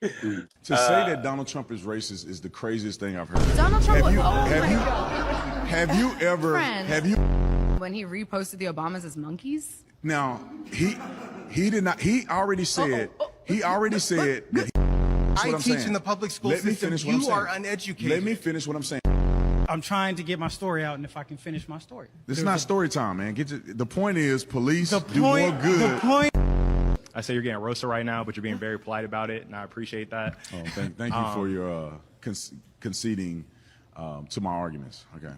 S17: To say that Donald Trump is racist is the craziest thing I've heard.
S18: Donald Trump
S17: have you ever
S18: when he reposted the Obamas as monkeys?
S17: Now, He did not. He already said. He already said that. That's what I'm
S18: teach
S17: saying.
S18: in the public school
S17: Let me
S18: system.
S17: finish what I'm
S18: You
S17: saying.
S18: are uneducated.
S17: Let me finish what I'm saying.
S18: I'm trying to get my story out, and if I can finish my story.
S17: This is not story time, man. The point is, police do
S18: point-
S17: more good.
S18: the point-
S19: I say you're getting roasted right now, but you're being very polite about it, and I appreciate that.
S17: Oh, thank you for your conceding to my arguments. Okay.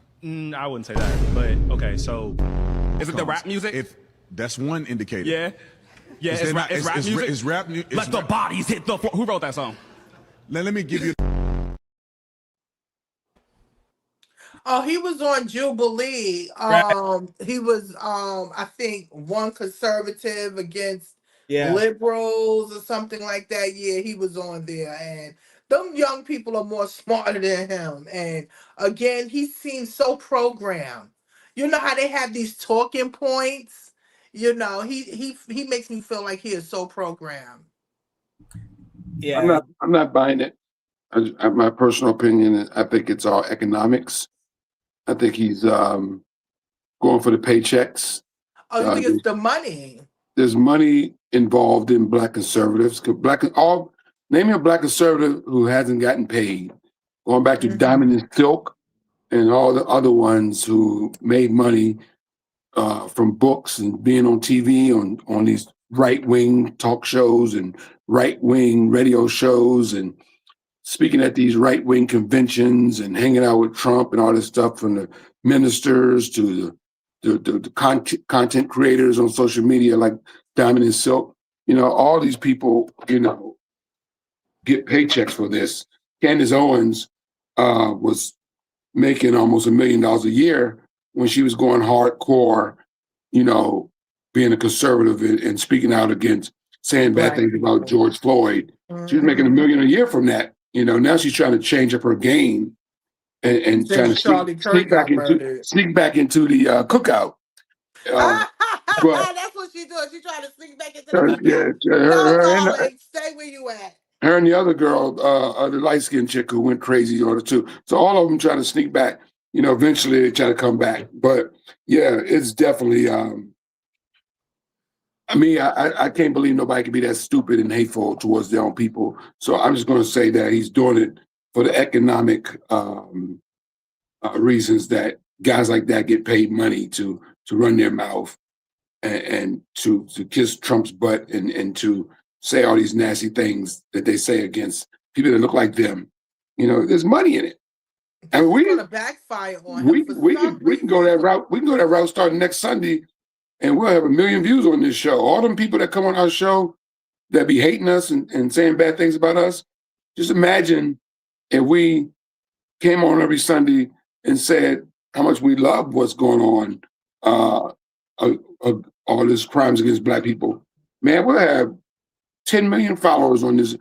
S19: I wouldn't say that, but okay. So, is it the rap music?
S17: If that's one indicator.
S19: Yeah. Yeah,
S17: Is
S19: it's
S17: there
S19: rap,
S17: not-
S19: it's rap music.
S17: It's rap music.
S19: Let the bodies hit the floor. Who wrote that song?
S17: Let me give you.
S2: Oh, he was on Jubilee. He was I think one conservative against liberals or something like that. Yeah, he was on there, and them young people are more smarter than him. And again, he seems so programmed. You know how they have these talking points? You know, he makes me feel like he is so programmed.
S3: Yeah,
S1: I'm not buying it. My personal opinion, I think it's all economics. I think he's going for the paychecks.
S2: Oh, you think it's the money?
S1: There's money involved in black conservatives. Name me a black conservative who hasn't gotten paid. Going back to Diamond and Silk and all the other ones who made money from books and being on TV on these right-wing talk shows and right-wing radio shows and speaking at these right-wing conventions and hanging out with Trump and all this stuff, from the ministers to the content creators on social media like Diamond and Silk. You know, all these people, you know, get paychecks for this. Candace Owens was making almost $1 million a year when she was going hardcore, you know, being a conservative and speaking out against, saying bad things about George Floyd. She was making $1 million a year from that. You know, now she's trying to change up her game and trying to sneak back into the cookout.
S2: That's what she's doing. She's trying to sneak back into the cookout. Stay where you at.
S1: Her and the other girl, the light-skinned chick who went crazy on it too. So all of them trying to sneak back. You know, eventually they try to come back. But yeah, it's definitely. I mean, I can't believe nobody can be that stupid and hateful towards their own people. So I'm just going to say that he's doing it for the economic reasons, that guys like that get paid money to run their mouth and to kiss Trump's butt and to say all these nasty things that they say against people that look like them. You know, there's money in it. And
S2: it's going to backfire on him.
S1: We can go that route. We can go that route starting next Sunday. And we'll have 1 million views on this show. All them people that come on our show that be hating us and saying bad things about us, just imagine if we came on every Sunday and said how much we love what's going on, all this crimes against black people. Man, we'll have 10 million followers on this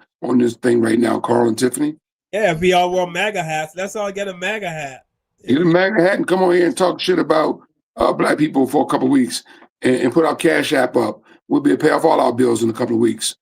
S1: thing right now, Carl and Tiffany.
S3: Yeah, if we all wore MAGA hats, let's all get a MAGA hat.
S1: Get a MAGA hat and come on here and talk shit about black people for a couple of weeks. And put our Cash App up. We'll be able to pay off all our bills in a couple of weeks.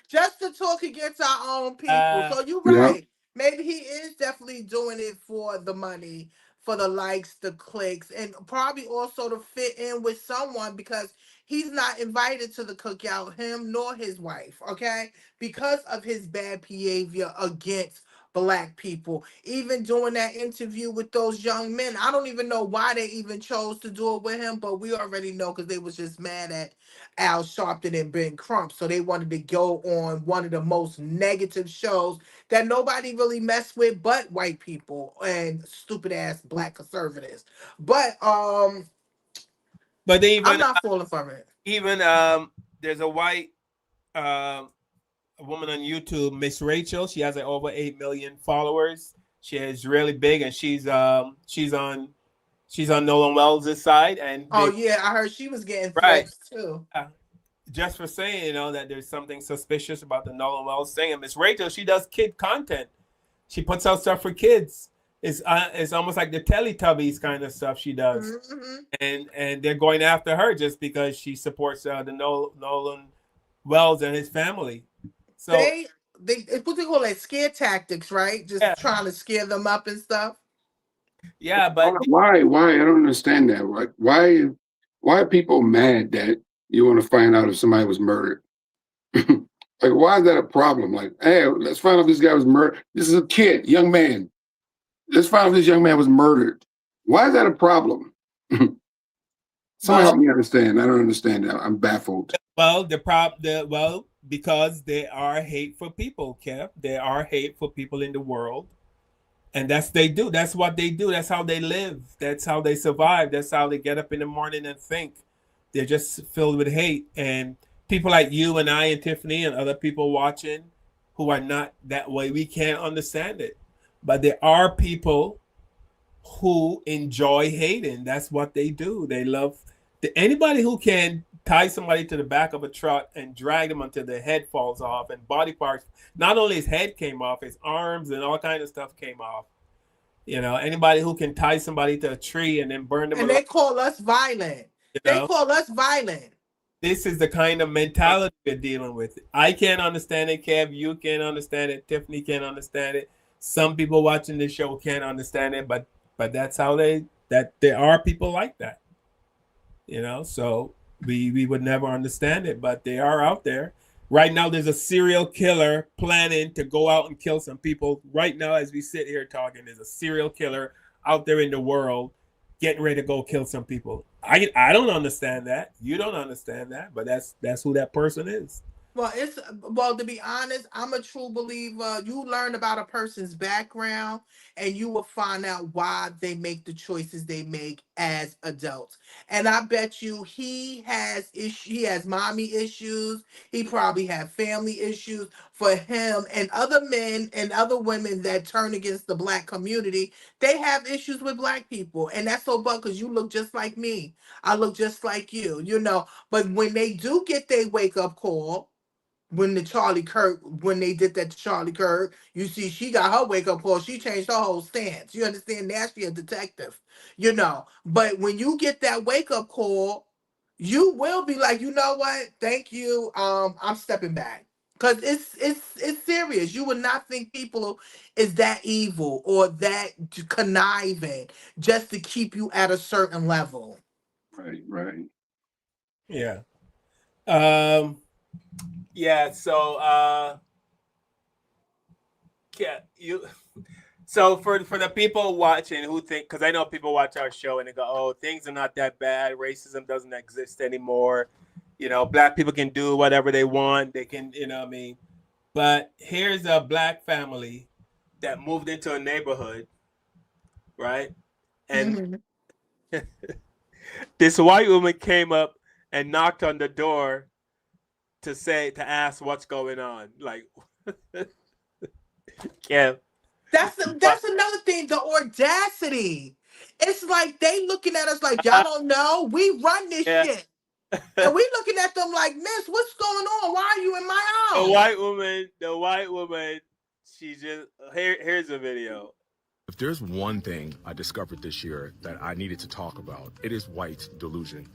S2: Just to talk against our own people. So you're right. Yeah. Maybe he is definitely doing it for the money, for the likes, the clicks, and probably also to fit in with someone, because he's not invited to the cookout, him nor his wife, okay? Because of his bad behavior against Black people. Even doing that interview with those young men, I don't even know why they even chose to do it with him, but we already know because they was just mad at Al Sharpton and Ben Crump, so they wanted to go on one of the most negative shows that nobody really messed with but white people and stupid ass Black conservatives. But
S3: even,
S2: I'm not falling for it.
S3: Even there's a white a woman on YouTube, Miss Rachel. She has like over 8 million followers. She is really big, and she's on Nolan Wells' side. And
S2: yeah, I heard she was getting threats too.
S3: Just for saying, that there's something suspicious about the Nolan Wells thing. And Miss Rachel, she does kid content. She puts out stuff for kids. It's almost like the Teletubbies kind of stuff she does. Mm-hmm. And they're going after her just because she supports the Nolan Wells and his family. So
S2: they what they call it, scare tactics, right? Just trying to scare them up and stuff.
S3: Yeah, but
S1: why? I don't understand that. Why are people mad that You want to find out if somebody was murdered. Like, why is that a problem? Like, hey, let's find out if this guy was murdered. This is a kid, young man. Let's find out if this young man was murdered. Why is that a problem? Somebody help me understand. I don't understand that. I'm baffled.
S3: Well, because there are hateful people, Kev. There are hateful people in the world. And that's they do. That's what they do. That's how they live. That's how they survive. That's how they get up in the morning and think. They're just filled with hate. And people like you and I and Tiffany and other people watching who are not that way, we can't understand it. But there are people who enjoy hating. That's what they do. They love anybody who can tie somebody to the back of a truck and drag them until their head falls off and body parts. Not only his head came off, his arms and all kinds of stuff came off. You know, anybody who can tie somebody to a tree and then burn them.
S2: And they call us violent. They call us violent.
S3: This is the kind of mentality we're dealing with. I can't understand it, Kev. You can't understand it. Tiffany can't understand it. Some people watching this show can't understand it, but that's how there are people like that. You know, so we would never understand it, but they are out there. Right now, there's a serial killer planning to go out and kill some people. Right now, as we sit here talking, there's a serial killer out there in the world getting ready to go kill some people. I don't understand that. You don't understand that, but that's who that person is.
S2: Well, to be honest, I'm a true believer. You learn about a person's background and you will find out why they make the choices they make as adults. And I bet you he has mommy issues. He probably had family issues. For him and other men and other women that turn against the Black community, they have issues with Black people. And that's so bad because you look just like me. I look just like you, you know. But when they do get their wake-up call, when they did that to Charlie Kirk, you see she got her wake up call. She changed her whole stance. You understand? Now she a detective, you know. But when you get that wake up call, you will be like, you know what? Thank you. I'm stepping back because it's serious. You would not think people is that evil or that conniving just to keep you at a certain level.
S1: Right.
S3: Yeah. Yeah, so so for the people watching who think, because I know people watch our show and they go, oh, things are not that bad, racism doesn't exist anymore, you know, Black people can do whatever they want, they can, you know what I mean, but here's a Black family that moved into a neighborhood, right, and this white woman came up and knocked on the door to ask what's going on. Like, yeah.
S2: That's another thing, the audacity. It's like they looking at us like y'all don't know. We run this shit. And we looking at them like, miss, what's going on? Why are you in my house?
S3: The white woman, she just here's a video.
S20: If there's one thing I discovered this year that I needed to talk about, it is white delusion.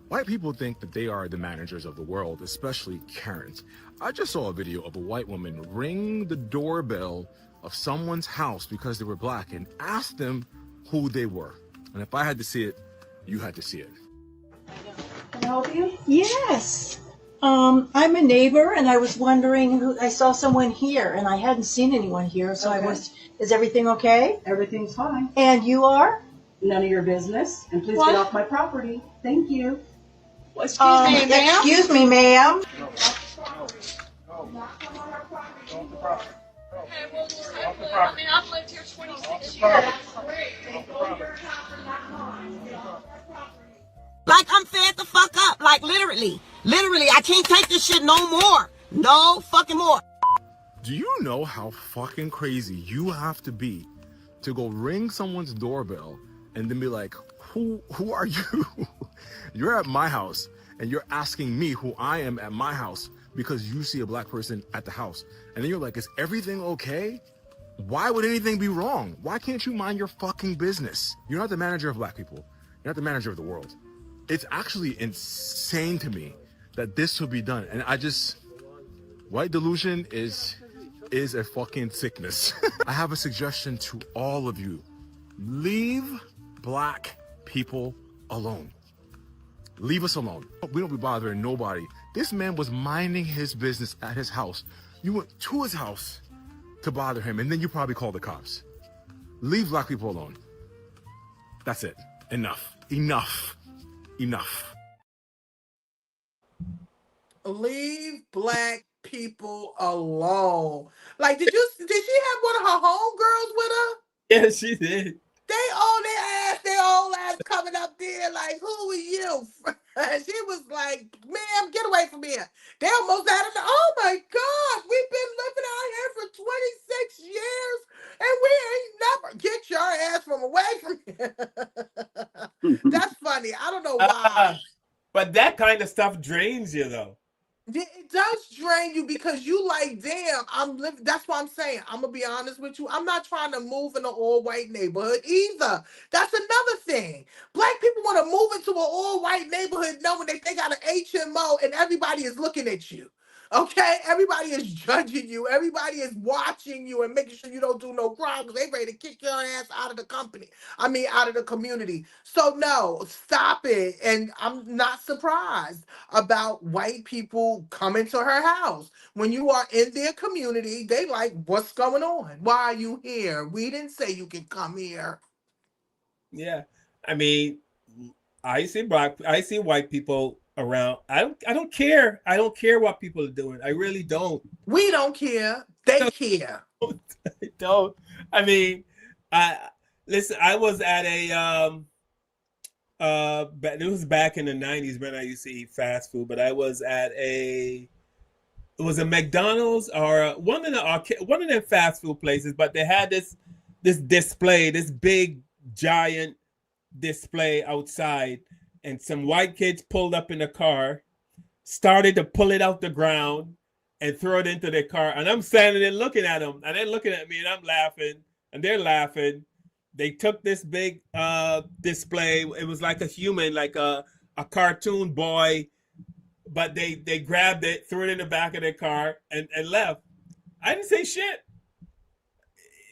S20: White people think that they are the managers of the world, especially Karens. I just saw a video of a white woman ring the doorbell of someone's house because they were Black and ask them who they were. And if I had to see it, you had to see it.
S21: Can I help you? Yes. I'm a neighbor, and I was wondering I saw someone here, and I hadn't seen anyone here, so okay. Is everything okay?
S22: Everything's fine.
S21: And you are?
S22: None of your business. And please get off my property. Thank you.
S21: Well, excuse me, ma'am.
S12: I've lived here 26 years.
S23: Like, I'm fed the fuck up. Like, literally, I can't take this shit no more. No fucking more.
S20: Do you know how fucking crazy you have to be to go ring someone's doorbell and then be like, who are you? You're at my house and you're asking me who I am at my house because you see a Black person at the house. And then you're like, is everything okay? Why would anything be wrong? Why can't you mind your fucking business? You're not the manager of Black people. You're not the manager of the world. It's actually insane to me that this will be done. And white delusion is a fucking sickness. I have a suggestion to all of you. Leave Black people alone. Leave us alone. We don't be bothering nobody. This man was minding his business at his house. You went to his house to bother him, and then you probably called the cops. Leave black people alone. That's it. Enough. Enough. Enough.
S2: Leave black people alone. Like, did she have one of her homegirls with her?
S3: Yeah, she did.
S2: They all ass coming up there like, who are you? She was like, ma'am, get away from here. They almost had her. Oh my God, we've been living out here for 26 years and we ain't never get your ass from away from here. That's funny. I don't know why.
S3: But that kind of stuff drains you, though.
S2: It does drain you because you like, damn, I'm living. That's what I'm saying. I'm gonna be honest with you. I'm not trying to move in an all-white neighborhood either. That's another thing. Black people want to move into an all-white neighborhood knowing that they got an HMO and everybody is looking at you. Okay, everybody is judging you. Everybody is watching you and making sure you don't do no crime because they ready to kick your ass out of the company. Out of the community. So no, stop it. And I'm not surprised about white people coming to her house. When you are in their community, they like, what's going on? Why are you here? We didn't say you can come here.
S3: Yeah, I mean, I see white people around. I don't care. I don't care what people are doing. I really don't.
S2: We don't care. They care.
S3: I don't. I mean, listen. I was at a it was back in the 90s when I used to eat fast food, but I was at it was a McDonald's or one of them fast food places, but they had this display, this big giant display outside, and some white kids pulled up in the car, started to pull it out the ground and throw it into their car, and I'm standing there looking at them, and they're looking at me, and I'm laughing, and they're laughing. They took this big display. It was like a human, like a cartoon boy, but they grabbed it, threw it in the back of their car, and left. I didn't say shit.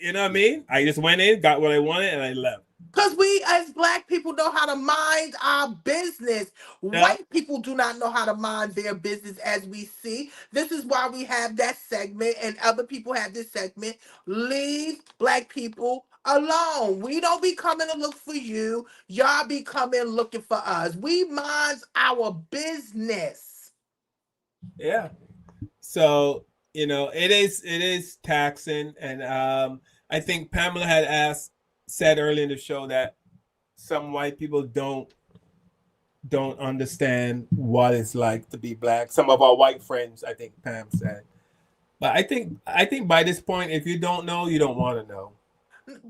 S3: You know what I mean? I just went in, got what I wanted, and I left.
S2: Because we as black people know how to mind our business.
S3: Yeah.
S2: White people do not know how to mind their business as we see. This is why we have that segment and other people have this segment. Leave black people alone. We don't be coming to look for you. Y'all be coming looking for us. We mind our business.
S3: Yeah. So, it is taxing. And I think Pamela had said earlier in the show that some white people don't understand what it's like to be black. Some of our white friends, I think Pam said. But I think by this point, if you don't know, you don't want to know.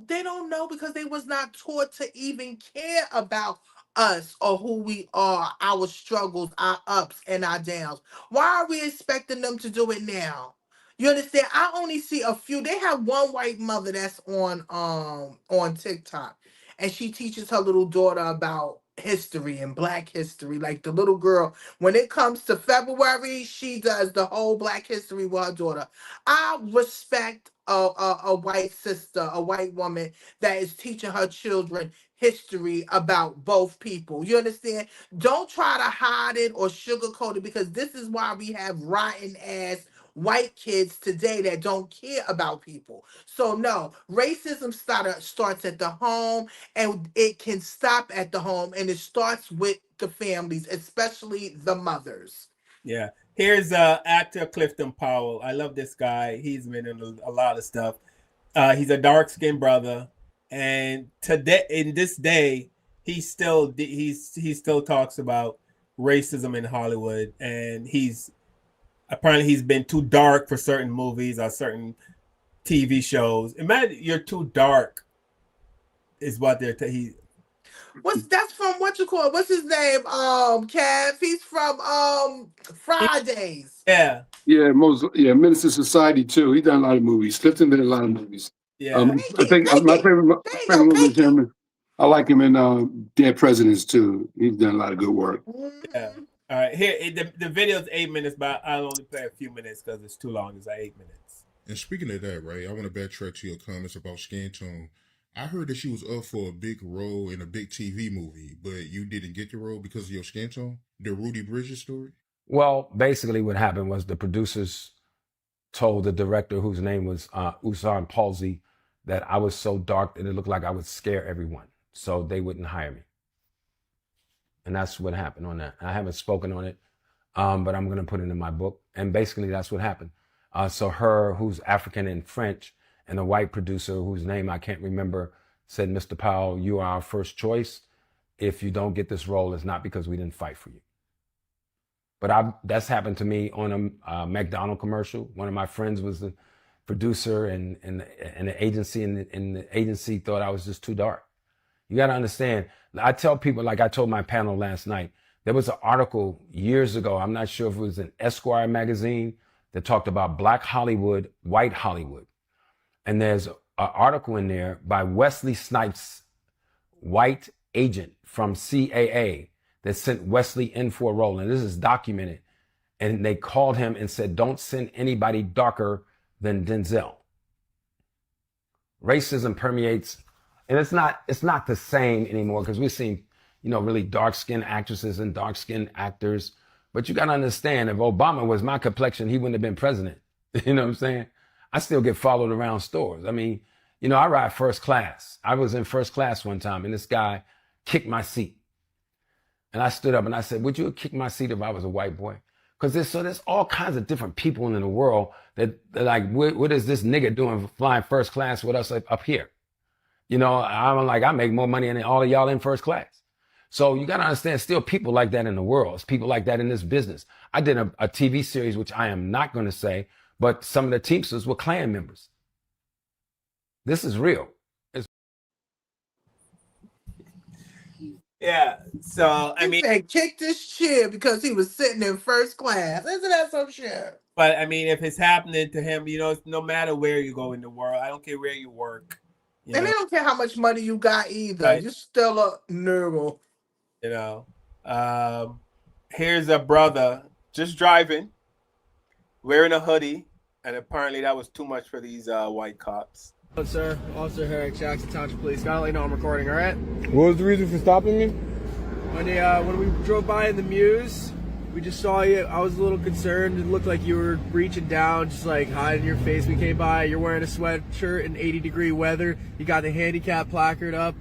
S2: They don't know because they was not taught to even care about us or who we are, our struggles, our ups and our downs. Why are we expecting them to do it now? You understand? I only see a few. They have one white mother that's on TikTok, and she teaches her little daughter about history and black history. Like the little girl, when it comes to February, she does the whole black history with her daughter. I respect a white sister, a white woman that is teaching her children history about both people. You understand? Don't try to hide it or sugarcoat it because this is why we have rotten ass white kids today that don't care about people. So no, racism starts at the home, and it can stop at the home, and it starts with the families, especially the mothers.
S3: Yeah. Here's actor Clifton Powell. I love this guy. He's been in a lot of stuff. He's a dark-skinned brother, and today, in this day, he still talks about racism in Hollywood, and he's been too dark for certain movies or certain TV shows. Imagine you're too dark, is what they're
S2: That's from what you call it? What's his name? Kev. He's from Fridays.
S3: Yeah.
S1: Yeah, Minister Society too. He's done a lot of movies. Clifton did a lot of movies.
S3: Yeah.
S1: I think my favorite movie is him. I like him in Dead Presidents too. He's done a lot of good work.
S3: Yeah. All right. Here, the video is 8 minutes, but I'll only play a few minutes because it's too long. It's like 8 minutes.
S4: And speaking of that, right, I want to backtrack to your comments about skin tone. I heard that she was up for a big role in a big TV movie, but you didn't get the role because of your skin tone. The Rudy Bridges story.
S5: Well, basically what happened was the producers told the director, whose name was Usan Palsy, that I was so dark that it looked like I would scare everyone. So they wouldn't hire me. And that's what happened on that. I haven't spoken on it, but I'm going to put it in my book. And basically that's what happened. So her, who's African and French, and a white producer whose name I can't remember, said, Mr. Powell, you are our first choice. If you don't get this role, it's not because we didn't fight for you. But that's happened to me on a McDonald's commercial. One of my friends was the producer and the agency, and the agency thought I was just too dark. You got to understand, I tell people, like I told my panel last night, there was an article years ago, I'm not sure if it was in Esquire magazine, that talked about Black Hollywood, white Hollywood. And there's an article in there by Wesley Snipes, white agent from CAA, that sent Wesley in for a role. And this is documented. And they called him and said, don't send anybody darker than Denzel. Racism permeates, and it's not the same anymore, because we've seen, really dark-skinned actresses and dark-skinned actors. But you got to understand, if Obama was my complexion, he wouldn't have been president. You know what I'm saying? I still get followed around stores. I mean, I ride first class. I was in first class one time, and this guy kicked my seat. And I stood up and I said, would you have kicked my seat if I was a white boy? Because there's all kinds of different people in the world that like, what is this nigga doing flying first class with us up here? I'm like, I make more money than all of y'all in first class. So you got to understand, still people like that in the world. It's people like that in this business. I did a TV series, which I am not going to say, but some of the Teamsters were Klan members. This is real.
S3: Yeah. So I mean,
S2: said kick this chair because he was sitting in first class. Isn't that some shit?
S3: But I mean, if it's happening to him, no matter where you go in the world, I don't care where you work.
S2: And they don't care how much money you got either.
S3: Right.
S2: You're still a neural.
S3: Here's a brother just driving, wearing a hoodie, and apparently that was too much for these white cops.
S6: Hello, sir. Officer Herrick, Jackson Township Police. Gotta let you know I'm recording, all right?
S24: What was the reason for stopping me?
S6: When we drove by in the Muse, we just saw you. I was a little concerned. It looked like you were reaching down, just like hiding your face. We came by. You're wearing a sweatshirt in 80-degree weather. You got the handicap placard up.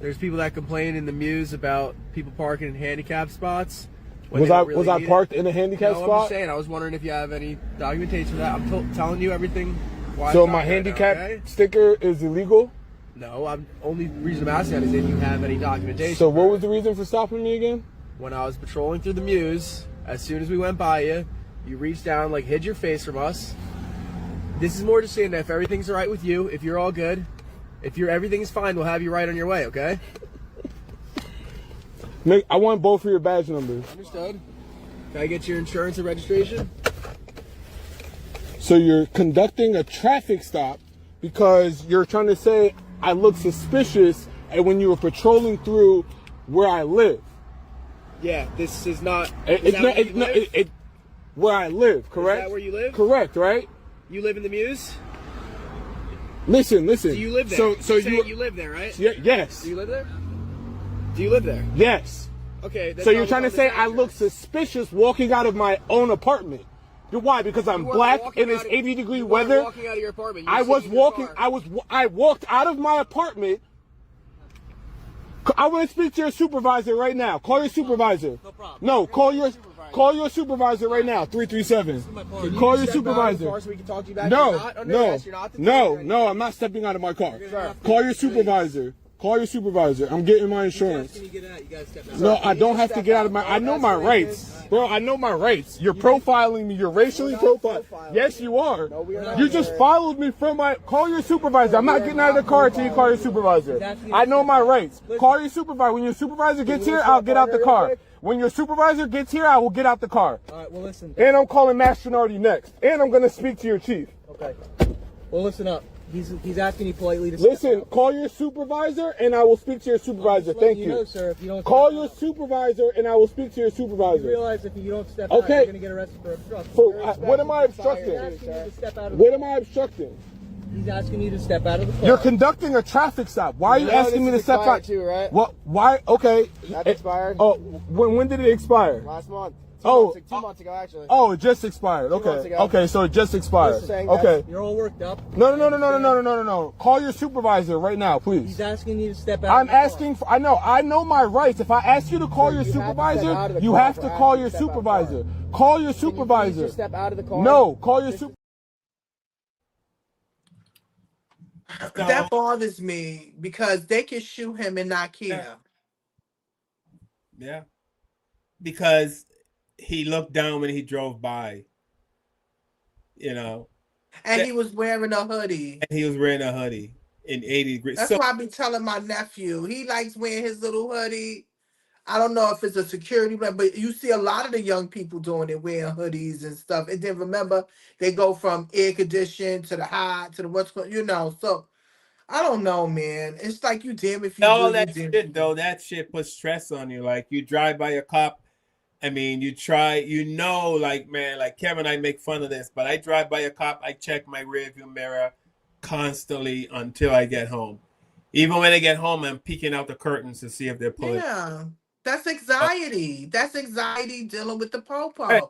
S6: There's people that complain in the Muse about people parking in handicap spots.
S24: Was I parked in a handicap spot?
S6: I'm just saying. I was wondering if you have any documentation for that. I'm telling you everything.
S24: So my handicap sticker is illegal?
S6: No, only reason I'm asking that is if you have any documentation.
S24: So what was the reason for stopping me again?
S6: When I was patrolling through the Muse, as soon as we went by you, you reached down, like hid your face from us. This is more just saying that if everything's all right with you, if you're all good, if everything's fine, we'll have you right on your way, okay?
S24: I want both of your badge numbers.
S6: Understood. Can I get your insurance and registration?
S24: So you're conducting a traffic stop because you're trying to say I look suspicious and when you were patrolling through where I live.
S6: Yeah, this is not.
S24: Where I live, correct?
S6: Is that where you live?
S24: Correct, right?
S6: You live in the Muse?
S24: Listen.
S6: So you live there.
S24: So
S6: you live there, right?
S24: Yes.
S6: Do you live there? Do you live there?
S24: Yes.
S6: Okay.
S24: So you're trying to say I look suspicious walking out of my own apartment? Why? Because I'm black in this 80-degree weather.
S6: Walking out of your apartment.
S24: I walked out of my apartment. I want to speak to your supervisor right now. Call your supervisor. No problem. No, call your supervisor right now. 337. Call your supervisor.
S6: So we can talk to you back.
S24: No. I'm not stepping out of my car. Call your supervisor. Call your supervisor. I'm getting my insurance. No, I don't have to get out of my. I know my rights, bro. I know my rights. You're profiling me. You're racially profiling. Yes, you are. You just followed me from my. Call your supervisor. I'm not getting out of the car until you call your supervisor. I know my rights. Call your supervisor. When your supervisor gets here, I'll get out the car. When your supervisor gets here, I will get out the car.
S6: All right. Well, listen.
S24: And I'm calling Master Nardi next. And I'm gonna speak to your chief.
S6: Okay. Well, listen up. He's asking you politely to
S24: listen. Call your supervisor, and I will speak to your supervisor. Thank you.
S6: Sir, if you don't
S24: call your supervisor, and I will speak to your supervisor.
S6: You realize if you don't step out, you're going to get arrested for obstruction.
S24: What am I obstructing? What am I obstructing?
S6: He's asking you to step out of the car.
S24: You're conducting a traffic stop. Why are you asking me to step out?
S6: Too, right?
S24: What? Why? Okay.
S6: That expired.
S24: Oh, when did it expire?
S6: Last month.
S24: 2
S6: months ago, actually.
S24: Oh, it just expired.
S6: 2 months
S24: Okay.
S6: ago.
S24: Okay, so it just expired.
S6: Okay. You're all worked up.
S24: No. Call your supervisor right now, please.
S6: He's asking you to step out.
S24: I'm asking for. I know my rights. If I ask you to call your supervisor, you have to call your supervisor. Call your supervisor.
S6: Just step out of the car.
S24: No, call your supervisor.
S2: That bothers me because they can shoot him and not care.
S3: Yeah. Because he looked down when he drove by. You know.
S2: And he was wearing a hoodie.
S3: And he was wearing a hoodie in 80 degrees.
S2: That's why I be telling my nephew. He likes wearing his little hoodie. I don't know if it's a security, but you see a lot of the young people doing it, wearing hoodies and stuff. And then remember, they go from air conditioned to the hot to the what's going, So I don't know, man. It's like you damn if you
S3: all
S2: do,
S3: that shit though. That shit puts stress on you. Like you drive by a cop. I mean, like, man, like Kevin, I make fun of this, but I drive by a cop. I check my rearview mirror constantly until I get home. Even when I get home, I'm peeking out the curtains to see if they're pulling.
S2: Yeah, that's anxiety. That's anxiety dealing with the popo.
S3: Right.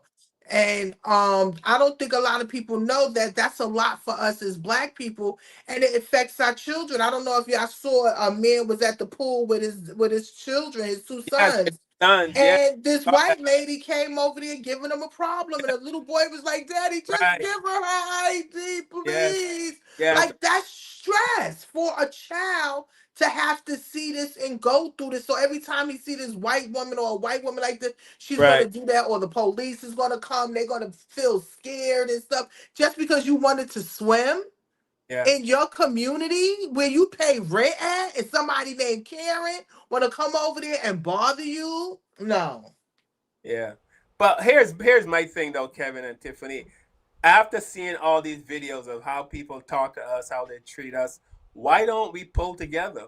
S2: And I don't think a lot of people know that that's a lot for us as Black people, and it affects our children. I don't know if y'all saw a man was at the pool with his children, his two sons. And this white lady came over there giving him a problem, and the little boy was like, "Daddy, just give her her ID, please."
S3: Yes.
S2: Like that's stress for a child to have to see this and go through this. So every time he see this white woman or a white woman like this, she's gonna do that, or the police is gonna come. They're gonna feel scared and stuff just because you wanted to swim. In your community where you pay rent at, and somebody named Karen want to come over there and bother you? No.
S3: Yeah. But here's my thing though, Kevin and Tiffany. After seeing all these videos of how people talk to us, how they treat us, why don't we pull together?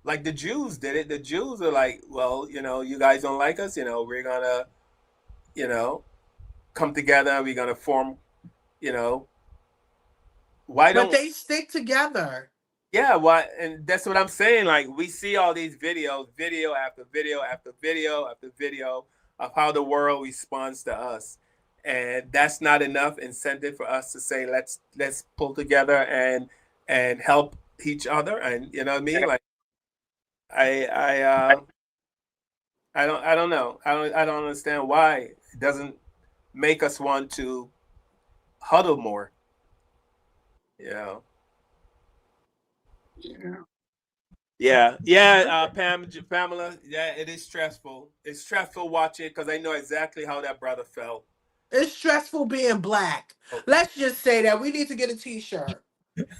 S3: Like the Jews did it. The Jews are like, well, you guys don't like us, we're gonna, come together, we're gonna form, why don't
S2: they stick together?
S3: Yeah, why? And that's what I'm saying. Like we see all these videos, video after video after video after video of how the world responds to us, and that's not enough incentive for us to say let's pull together and help each other. And you know what I mean? Like I don't know. I don't understand why it doesn't make us want to huddle more. Yeah. Pamela. Yeah, it is stressful. It's stressful watching it because I know exactly how that brother felt.
S2: It's stressful being Black. Let's just say that we need to get a T-shirt.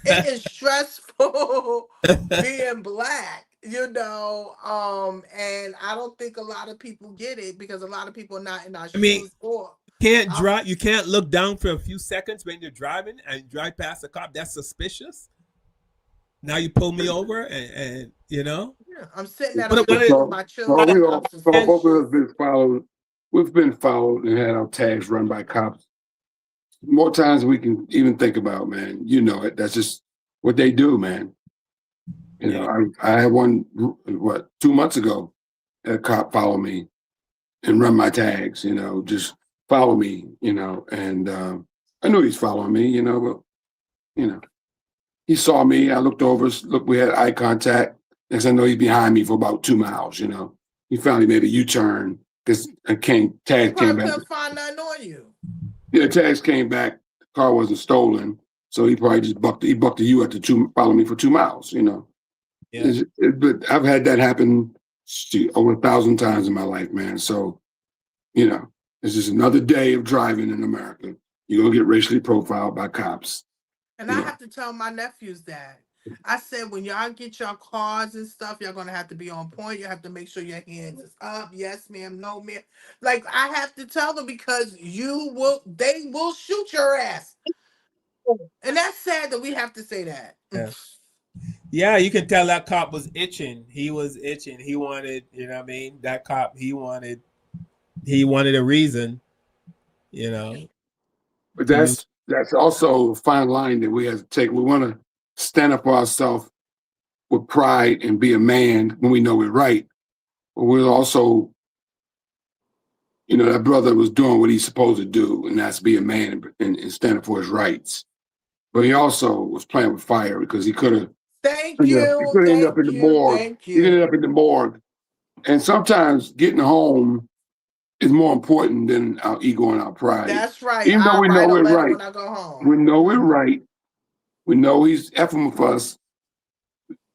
S2: It is stressful being Black, and I don't think a lot of people get it because a lot of people are not in our shoes.
S3: You can't look down for a few seconds when you're driving and drive past a cop. That's suspicious. Now you pull me over and
S2: Yeah, I'm sitting at a place with my children.
S1: We've been followed and had our tags run by cops more times than we can even think about, man. You know it. That's just what they do, man. I had one 2 months ago, a cop followed me and run my tags, just follow me, and I knew he's following me, but he saw me. I looked over. We had eye contact. Next thing I know, he's behind me for about 2 miles. He finally made a U-turn because tags came back.
S2: Couldn't find nothing on you.
S1: Yeah, tags came back. The car wasn't stolen, so he probably just bucked the U at follow me for 2 miles.
S3: Yeah.
S1: But I've had that happen over 1,000 times in my life, man. So, it's just another day of driving in America. You're gonna get racially profiled by cops.
S2: And I have to tell my nephews that. I said, when y'all get your cars and stuff, y'all gonna have to be on point. You have to make sure your hands is up. Yes, ma'am. No, ma'am. Like I have to tell them because they will shoot your ass. And that's sad that we have to say that.
S3: Yeah. Yeah, you can tell that cop was itching. He was itching. He wanted, that cop, he wanted a reason,
S1: But that's that's also a fine line that we have to take. We want to stand up for ourselves with pride and be a man when we know we're right. But we're also, that brother was doing what he's supposed to do, and that's be a man and stand up for his rights. But he also was playing with fire because he could have
S2: Thank
S1: he
S2: you,
S1: could have ended up
S2: thank
S1: in the
S2: you,
S1: morgue.
S2: thank
S1: He ended
S2: you.
S1: up in the morgue. And sometimes getting home is more important than our ego and our pride.
S2: That's right.
S1: Even though
S2: I'll
S1: we know
S2: write a
S1: we're
S2: letter
S1: right.
S2: when I go home.
S1: We know we're right. We know he's effing with us.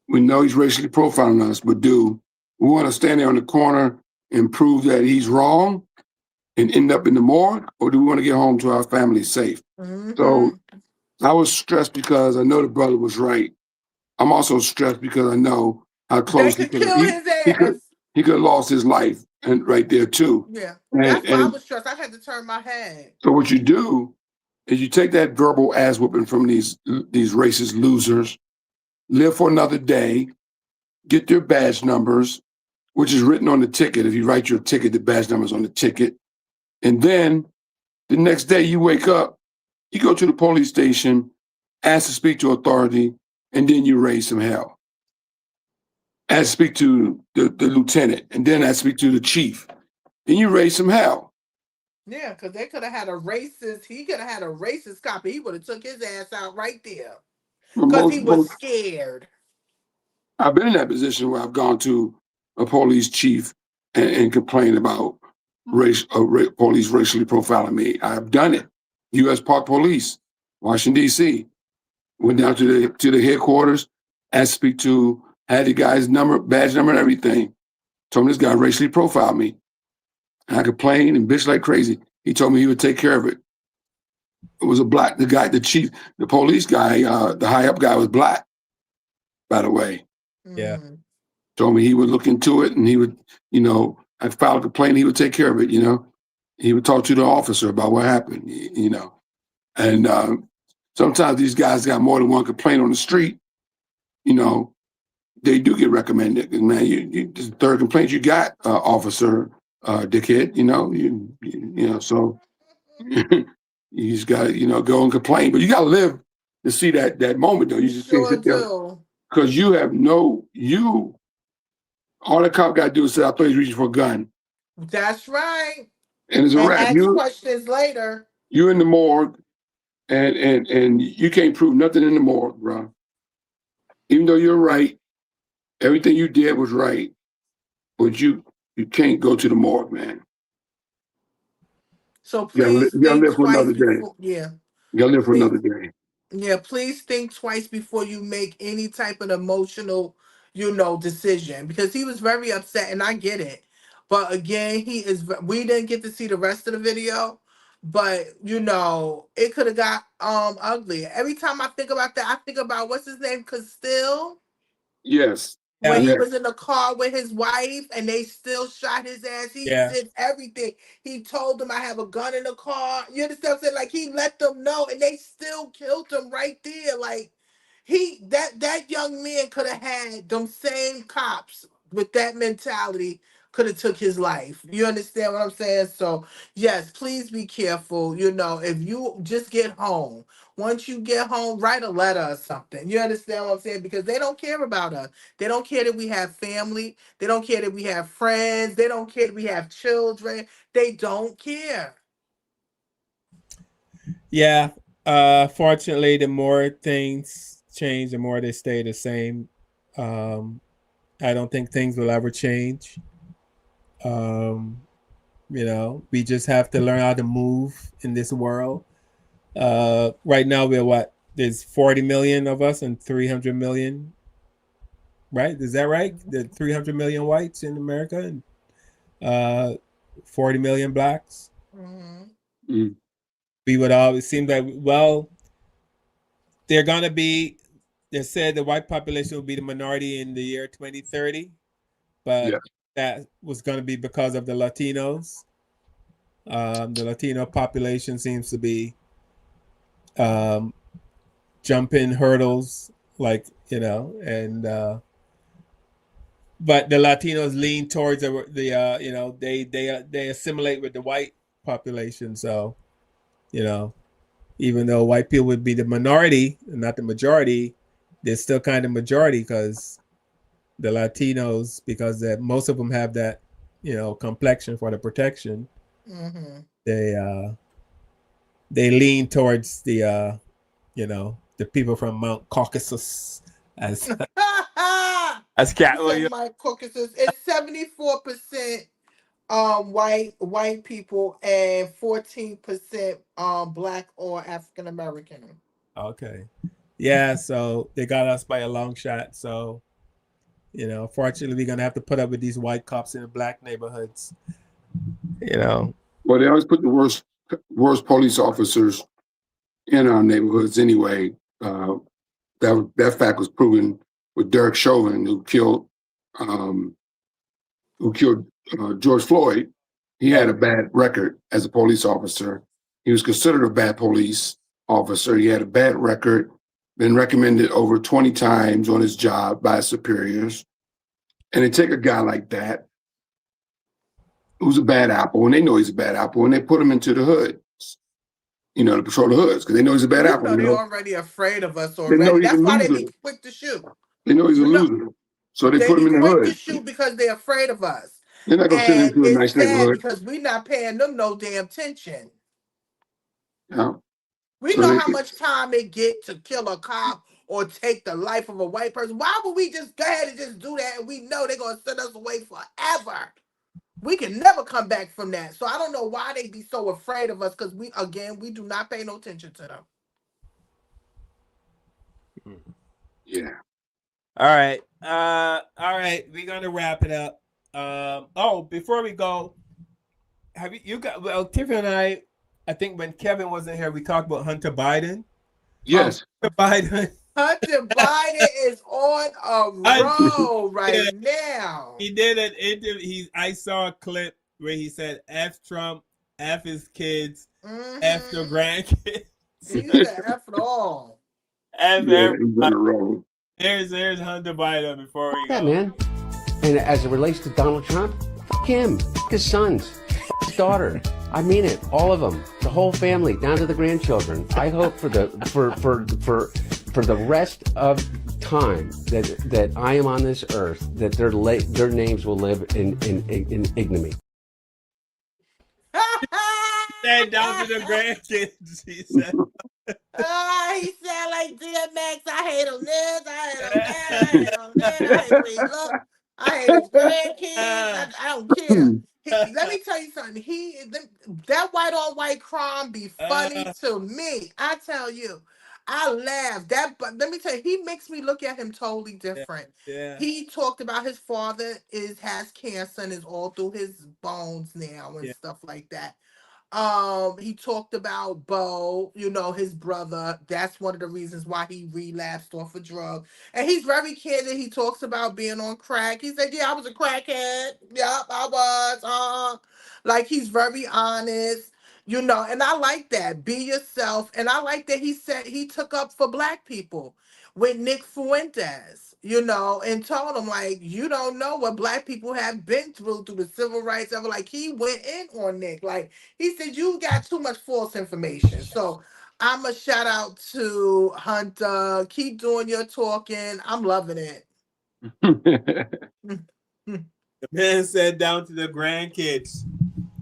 S1: We know he's racially profiling us, but we want to stand there on the corner and prove that he's wrong and end up in the morgue, or do we want to get home to our family safe? So I was stressed because I know the brother was right. I'm also stressed because I know how
S2: They
S1: close
S2: could kill his ass.
S1: he could have lost his life and right there too.
S2: Yeah,
S1: And,
S2: that's why I
S1: and
S2: was stressed. I had to turn my head.
S1: so what you do is you take that verbal ass whooping from these racist losers, live for another day, get their badge numbers, which is written on the ticket. If you write your ticket, the badge number's on the ticket. And then the next day you wake up, you go to the police station, ask to speak to authority, and then you raise some hell. Ask to speak to the lieutenant, and then ask to speak to the chief. Then you raise some hell.
S2: Yeah, because they could have had a racist. He could have had a racist copy. He would have took his ass out right there because he was scared.
S1: I've been in that position where I've gone to a police chief and complained about police racially profiling me. I've done it. U.S. Park Police, Washington D.C. Went down to the headquarters, asked to speak to, had the guy's number, badge number, and everything. Told him this guy racially profiled me. And I complained and bitched like crazy. He told me he would take care of it. It was the chief, the police guy, the high up guy was black, by the way.
S3: Yeah.
S1: Told me he would look into it and he would, I filed a complaint, he would take care of it, He would talk to the officer about what happened, And sometimes these guys got more than one complaint on the street, they do get recommended. And man, this is the third complaint you got, officer, dickhead, so you just got to, go and complain. But you got to live to see that moment, though. You just can't sit there. Because all the cop got to do is say, I thought he was reaching for a gun.
S2: That's right.
S1: And it's a wrap.
S2: Ask questions later.
S1: You in the morgue, and you can't prove nothing in the morgue, bro. Even though you're right, everything you did was right, but you can't go to the morgue, man.
S2: So please think
S1: live for
S2: twice
S1: another day.
S2: before, yeah.
S1: You gotta live for another day.
S2: Yeah, please think twice before you make any type of emotional, decision, because he was very upset, and I get it. But again, we didn't get to see the rest of the video, but it could have got ugly. Every time I think about that, I think about what's his name, Castile.
S1: Yes.
S2: When he was in the car with his wife and they still shot his ass. He did everything. He told them I have a gun in the car. You understand what I'm saying? Like, he let them know and they still killed him right there. Like, that young man could have had them same cops with that mentality could have took his life. You understand what I'm saying? So yes, please be careful. If you just get home, once you get home, write a letter or something. You understand what I'm saying? Because they don't care about us. They don't care that we have family. They don't care that we have friends. They don't care that we have children. They don't care.
S3: Yeah. Fortunately, the more things change, the more they stay the same. I don't think things will ever change. We just have to learn how to move in this world. Right now, we're what? There's 40 million of us and 300 million, right? Is that right? The 300 million whites in America and 40 million blacks.
S2: Mm-hmm.
S3: We would always seem like, well, they're going to be, they said the white population will be the minority in the year 2030, but that was going to be because of the Latinos. The Latino population seems to be jumping hurdles, but the Latinos lean towards they assimilate with the white population. So,
S7: even though white people would be the minority and not the majority, they're still kind of majority because the Latinos, because that most of them have that, complexion for the protection.
S2: Mm-hmm.
S7: They lean towards the people from Mount Caucasus as Cat Williams.
S2: My Caucasus. It's 74% white people and 14% black or African American.
S7: Okay. Yeah, so they got us by a long shot. So, fortunately we're gonna have to put up with these white cops in the black neighborhoods.
S1: Well, they always put the worst police officers in our neighborhoods anyway. That fact was proven with Derek Chauvin, who killed George Floyd. He had a bad record as a police officer. He was considered a bad police officer. He had a bad record, been recommended over 20 times on his job by his superiors. And they take a guy like that, who's a bad apple, and they know he's a bad apple, and they put him into the hood, to patrol the hoods, because they know he's a bad apple.
S2: They're already afraid of us
S1: They
S2: already.
S1: know he's
S2: That's
S1: a
S2: why they
S1: loser.
S2: be quick to shoot.
S1: They know he's a loser. So they put him in the
S2: quick
S1: hood.
S2: to shoot because they're afraid of us.
S1: They're not going to send him to a nice
S2: sad
S1: neighborhood.
S2: because we're not paying them no damn attention.
S1: Yeah.
S2: We know how much time it get to kill a cop or take the life of a white person. Why would we just go ahead and just do that and we know they're going to send us away forever? We can never come back from that. So I don't know why they be so afraid of us because we do not pay no attention to them.
S1: Yeah.
S3: All right. We're going to wrap it up. Before we go, have you got, Tiffany and I think when Kevin wasn't here, we talked about Hunter Biden.
S1: Yes.
S2: Hunter Biden is on a roll now.
S3: He did an interview. I saw a clip where he said F Trump, F his kids, F the grandkids.
S2: He said F it all.
S3: F
S1: he's on a roll.
S3: There's Hunter Biden before we go.
S8: Yeah, man. And as it relates to Donald Trump, fuck him, fuck his sons, fuck his daughter. I mean it, all of them, the whole family, down to the grandchildren. I hope for the rest of time that I am on this earth, that their names will live in ignominy.
S3: Said down to the grandkids. He said.
S2: He sound like DMX. I hate him this. I hate him that. I hate him that. I hate the way he look. I hate his grandkids. I don't care. Let me tell you something. That white on white crime be funny to me. I tell you, I laugh. But let me tell you, he makes me look at him totally different.
S3: Yeah.
S2: He talked about his father has cancer and is all through his bones now and stuff like that. He talked about Bo, his brother. That's one of the reasons why he relapsed off a drug. And he's very candid. He talks about being on crack. He said, yeah, I was a crackhead. Yep, I was. Like, he's very honest, and I like that. Be yourself. And I like that he said he took up for black people with Nick Fuentes, and told him, like, you don't know what black people have been through the civil rights ever. Like, he went in on Nick. Like, he said, you got too much false information. So I'm a shout out to Hunter. Keep doing your talking. I'm loving it.
S3: The man said down to the grandkids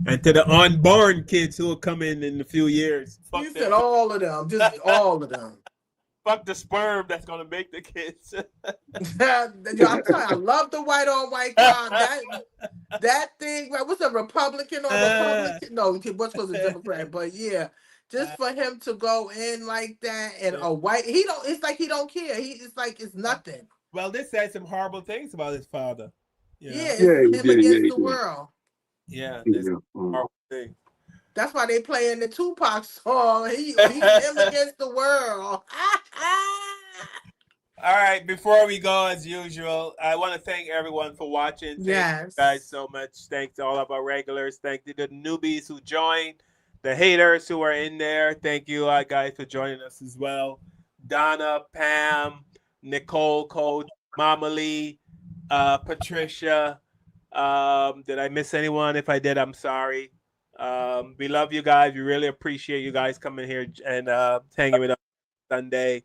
S3: and to the unborn kids who will come in a few years.
S2: He said all of them, just all of them.
S3: Fuck the sperm that's gonna make the kids.
S2: I'm telling you, I love the white on white crime. That thing, right? What's a Republican or Republican? No, what's supposed to be Democrat? But yeah, just for him to go in like that and a white, it's like he don't care. It's like it's nothing.
S3: Well, this said some horrible things about his father.
S2: Yeah, it's him against the world.
S3: Yeah, it's a horrible thing.
S2: That's why they playing the Tupac song. He's him against the world.
S3: All right, before we go, as usual, I want to thank everyone for watching. Thank you guys so much. Thanks to all of our regulars. Thank you to the newbies who joined, the haters who are in there. Thank you, guys, for joining us as well. Donna, Pam, Nicole, Coach, Mama Lee, Patricia. Did I miss anyone? If I did, I'm sorry. We love you guys. We really appreciate you guys coming here and hanging with us Sunday.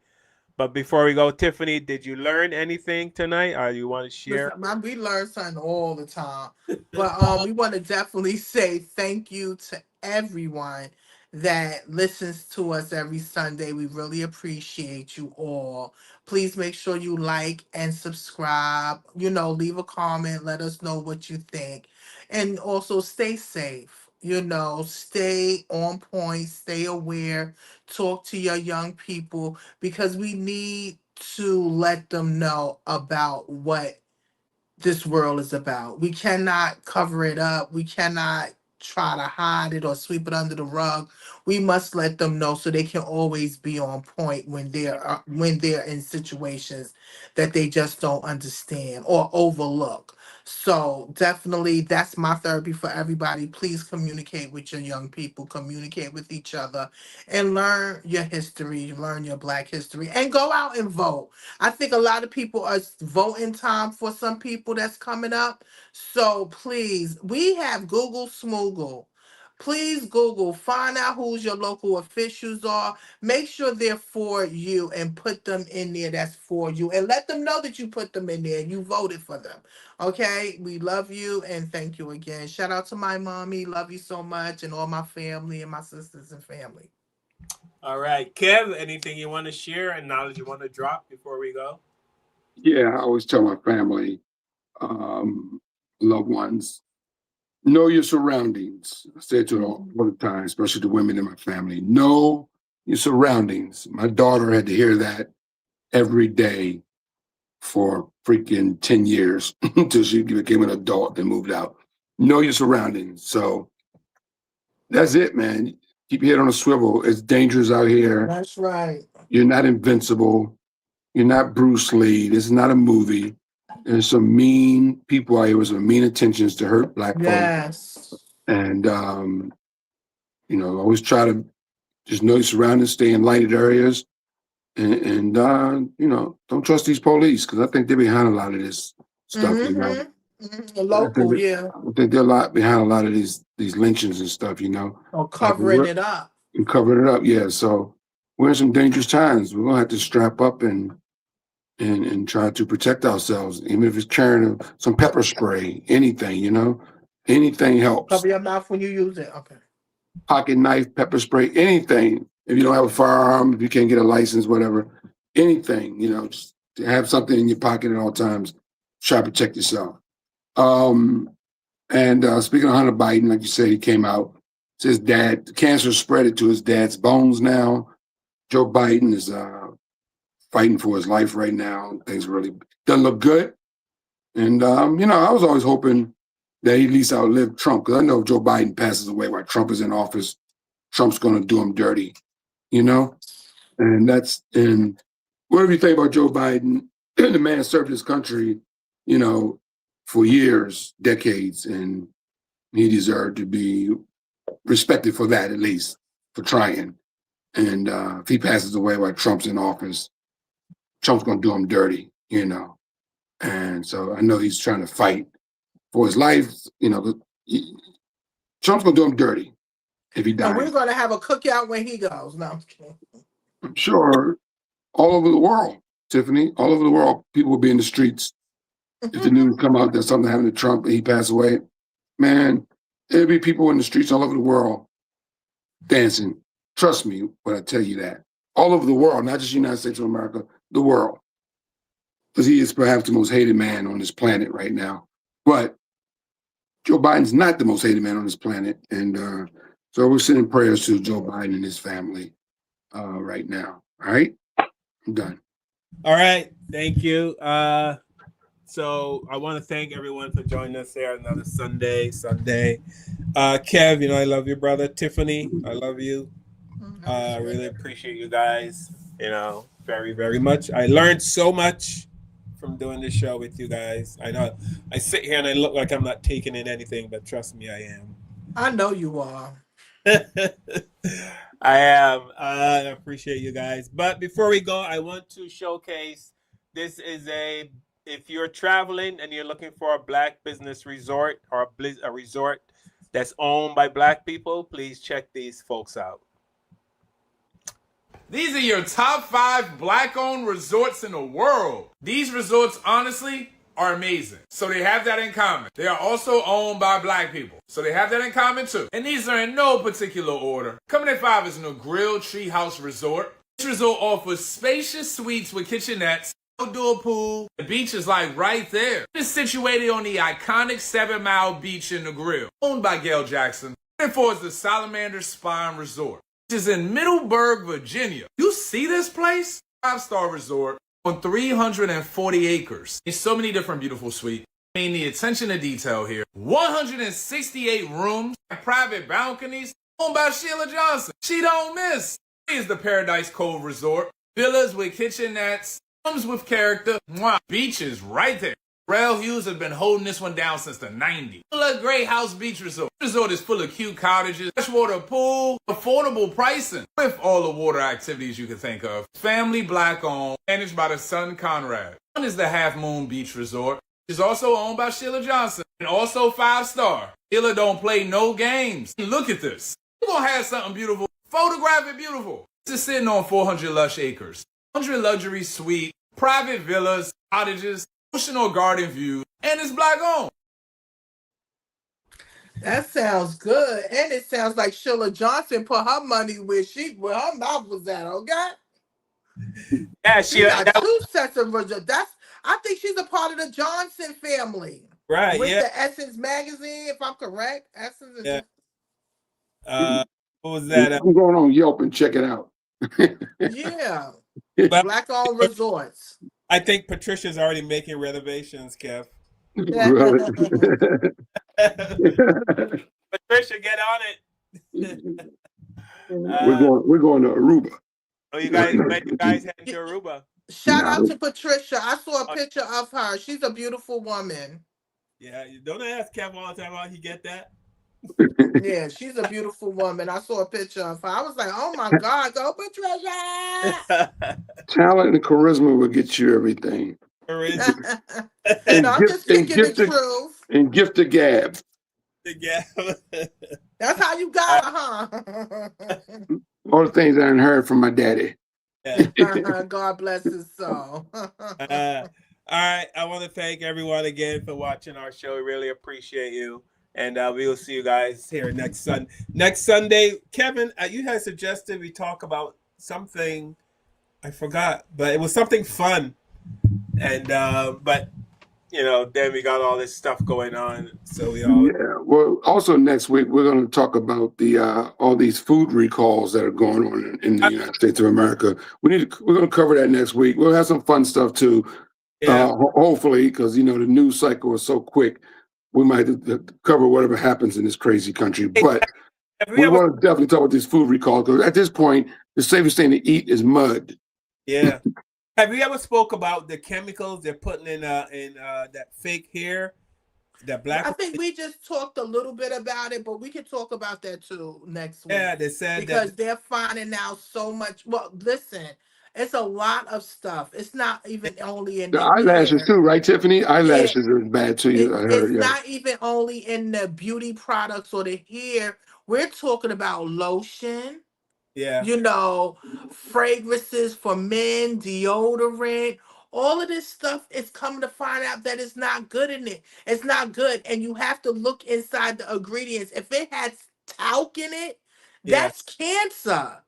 S3: But before we go, Tiffany, did you learn anything tonight, or you want to share?
S2: Listen, we learn something all the time, but we want to definitely say thank you to everyone that listens to us every Sunday. We really appreciate you all. Please make sure you like and subscribe. Leave a comment. Let us know what you think, and also stay safe. Stay on point. Stay aware. Talk to your young people because we need to let them know about what this world is about. We cannot cover it up. We cannot try to hide it or sweep it under the rug. We must let them know so they can always be on point when they're in situations that they just don't understand or overlook. So definitely that's my therapy for everybody. Please communicate with your young people, communicate with each other, and learn your history, learn your Black history, and go out and vote. I think a lot of people are voting time for some people that's coming up. So please, we have Google Smoogle. Please Google, find out who's your local officials are. Make sure they're for you and put them in there that's for you. And let them know that you put them in there and you voted for them. Okay? We love you and thank you again. Shout out to my mommy. Love you so much. And all my family and my sisters and family.
S3: All right, Kev, anything you want to share and knowledge you want to drop before we go?
S1: Yeah, I always tell my family, loved ones, know your surroundings. I say it to them all the time, especially the women in my family. Know your surroundings. My daughter had to hear that every day for freaking 10 years until she became an adult and moved out. Know your surroundings. So that's it, man. Keep your head on a swivel. It's dangerous out here.
S2: That's right.
S1: You're not invincible. You're not Bruce Lee. This is not a movie. There's some mean people out here with some mean intentions to hurt Black folks.
S2: Yes.
S1: And, always try to just know your surroundings, stay in lighted areas. And don't trust these police because I think they're behind a lot of this stuff.
S2: Local, yeah.
S1: I think they're behind a lot of these lynchings and stuff.
S2: Or covering it up.
S1: And covering it up, yeah. So we're in some dangerous times. We're gonna have to strap up and try to protect ourselves, even if it's carrying some pepper spray, anything. Anything helps.
S2: Cover your mouth when you use it. Okay.
S1: Pocket knife, pepper spray, anything. If you don't have a firearm, if you can't get a license, whatever, anything, just to have something in your pocket at all times, try to protect yourself. And speaking of Hunter Biden, like you said, he came out, says dad, the cancer spread it to his dad's bones now. Joe Biden is fighting for his life right now. Things really doesn't look good. And, I was always hoping that he at least outlived Trump, because I know if Joe Biden passes away while Trump is in office, Trump's going to do him dirty, and whatever you think about Joe Biden, the man served his country, for years, decades, and he deserved to be respected for that, at least, for trying. And if he passes away while Trump's in office, Trump's going to do him dirty, And so I know he's trying to fight for his life, Trump's going to do him dirty if he dies.
S2: And we're going to have a cookout when he goes. No, I'm kidding.
S1: I'm sure all over the world, Tiffany, all over the world, people will be in the streets. If the news come out that something happened to Trump and he passed away, man, there'll be people in the streets all over the world dancing. Trust me when I tell you that. All over the world, not just the United States of America, the world. Because he is perhaps the most hated man on this planet right now. But Joe Biden's not the most hated man on this planet. And so we're sending prayers to Joe Biden and his family right now. All right? I'm done.
S3: All right. Thank you. So I want to thank everyone for joining us here another Sunday. Kev, I love you, brother. Tiffany, I love you. I really appreciate you guys, very, very much. I learned so much from doing this show with you guys. I know I sit here and I look like I'm not taking in anything, but trust me, I am.
S2: I know you are.
S3: I am. I appreciate you guys. But before we go, I want to showcase, this is if you're traveling and you're looking for a Black business resort or a resort that's owned by Black people, please check these folks out.
S9: These are your top 5 Black-owned resorts in the world. These resorts, honestly, are amazing. So they have that in common. They are also owned by Black people. So they have that in common too. And these are in no particular order. Coming at 5 is Negril Treehouse Resort. This resort offers spacious suites with kitchenettes, outdoor pool. The beach is like right there. It's situated on the iconic 7 Mile Beach in Negril, owned by Gail Jackson. And 4 is the Salamander Spine Resort, which is in Middleburg, Virginia. You see this place? 5-star resort on 340 acres. There's so many different beautiful suites. I mean, the attention to detail here. 168 rooms, private balconies, owned by Sheila Johnson. She don't miss. Here's the Paradise Cove Resort. Villas with kitchenettes, rooms with character, beaches right there. Rail Hughes has been holding this one down since the 90s. Look, Great House Beach Resort. This resort is full of cute cottages, freshwater pool, affordable pricing, with all the water activities you can think of. Family Black owned, managed by the son Conrad. One is the Half Moon Beach Resort, which is also owned by Sheila Johnson, and also 5-star. Sheila don't play no games. Look at this. You're gonna have something beautiful. Photograph it beautiful. This is sitting on 400 lush acres. 100 luxury suites, private villas, cottages, ocean garden view, and it's Black owned.
S2: That sounds good, and it sounds like Sheila Johnson put her money where her mouth was at. Okay.
S3: Yeah,
S2: she got 2 sets of results. I think she's a part of the Johnson family.
S3: Right.
S2: With
S3: yeah.
S2: the Essence magazine, if I'm correct. Essence.
S3: Yeah. What was that?
S1: I'm going on Yelp and check it out.
S2: Yeah. Black-owned resorts.
S3: I think Patricia's already making reservations, Kev.
S1: Really?
S3: Patricia, get on it.
S1: We're going to Aruba.
S3: Oh, you guys heading to Aruba?
S2: Shout out to Patricia. I saw a picture of her. She's a beautiful woman.
S3: Yeah, don't ask Kev all the time how he get that.
S2: Yeah, she's a beautiful woman. I saw a picture of her. I was like, oh my God, go Patricia!
S1: Talent and charisma will get you everything.
S2: And I'm just speaking the truth.
S1: And gift the gab.
S3: The gab.
S2: That's how you got her, huh?
S1: All the things I heard from my daddy.
S2: God bless his soul.
S3: All right. I want to thank everyone again for watching our show. We really appreciate you. And we will see you guys here next Sunday. Kevin, you had suggested we talk about something. I forgot, but it was something fun. And but then we got all this stuff going on. So we all
S1: Well, also next week we're going to talk about the all these food recalls that are going on in the United States of America. We're going to cover that next week. We'll have some fun stuff too. Hopefully, because the news cycle is so quick. We might cover whatever happens in this crazy country, but we want to definitely talk about these food recalls because at this point, the safest thing to eat is mud.
S3: Yeah. Have you ever spoke about the chemicals they're putting in that fake hair, that black?
S2: I think we just talked a little bit about it, but we can talk about that too next week.
S3: Yeah, they said
S2: because they're finding out so much. Well, listen. It's a lot of stuff. It's not even only in
S1: the eyelashes too, right, Tiffany? Eyelashes are bad too.
S2: It's not even only in the beauty products or the hair. We're talking about lotion.
S3: Yeah.
S2: Fragrances for men, deodorant. All of this stuff is coming to find out that it's not good in it. It's not good. And you have to look inside the ingredients. If it has talc in it, that's cancer.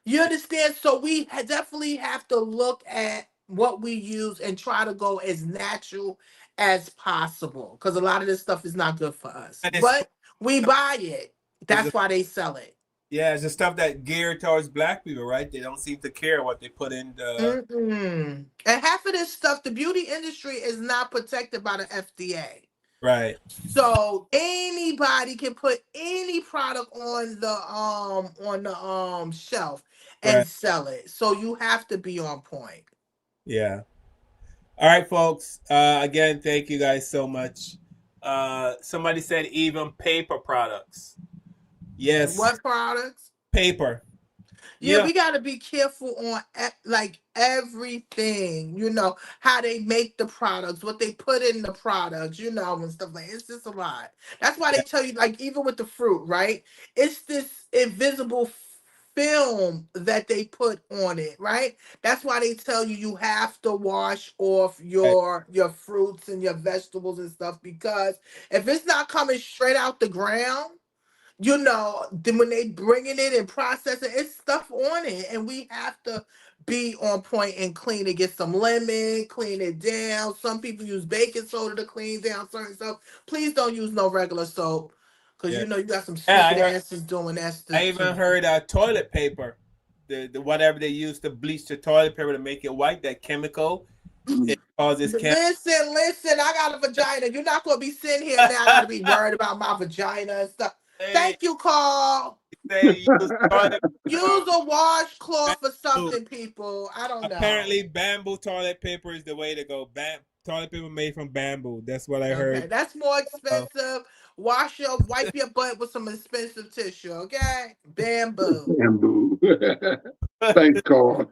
S2: You understand? So we definitely have to look at what we use and try to go as natural as possible. Because a lot of this stuff is not good for us. But we buy it. That's why they sell it.
S3: Yeah, it's the stuff that geared towards black people, right? They don't seem to care what they put in the...
S2: And half of this stuff, the beauty industry is not protected by the FDA.
S3: Right.
S2: So anybody can put any product on the shelf and sell it. So you have to be on point.
S3: Yeah. All right, folks. Again, thank you guys so much. Somebody said even paper products. Yes.
S2: What products?
S3: Paper.
S2: Yeah, we got to be careful on like everything, you know, how they make the products, what they put in the products, you know, and stuff like it's just a lot. That's why they tell you, like, even with the fruit, right? It's this invisible film that they put on it, right? That's why they tell you you have to wash off your fruits and your vegetables and stuff, because if it's not coming straight out the ground, you know, then when they bringing it and processing, it's stuff on it, and we have to be on point and clean it. Get some lemon, clean it down. Some people use baking soda to clean down certain stuff. Please don't use no regular soap, because you know you got some stupid asses doing that stuff.
S3: I even heard toilet paper, the whatever they use to bleach the toilet paper to make it white, that chemical, it causes cancer.
S2: Listen, I got a vagina. You're not gonna be sitting here now. I gotta be worried about my vagina and stuff. Thank you, Carl. Use a washcloth or something, people. I don't know.
S3: Apparently, bamboo toilet paper is the way to go. Toilet paper made from bamboo. That's what I heard.
S2: That's more expensive. Wipe your butt with some expensive tissue, okay? Bamboo.
S1: Bamboo. Thanks, Carl.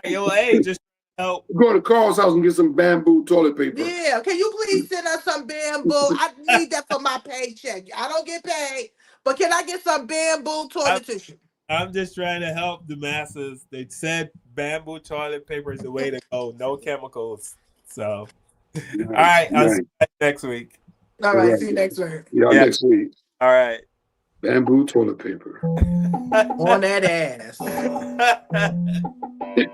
S3: Yo, hey, just help.
S1: Go to Carl's house and get some bamboo toilet paper.
S2: Yeah, can you please send us some bamboo? I need that for my paycheck. I don't get paid, but can I get some bamboo toilet tissue?
S3: I'm just trying to help the masses. They said bamboo toilet paper is the way to go. No chemicals. So, all right. I'll see you next week.
S2: All right. See you next week.
S1: Yeah, next week.
S3: All right.
S1: Bamboo toilet paper.
S2: On that ass.
S10: With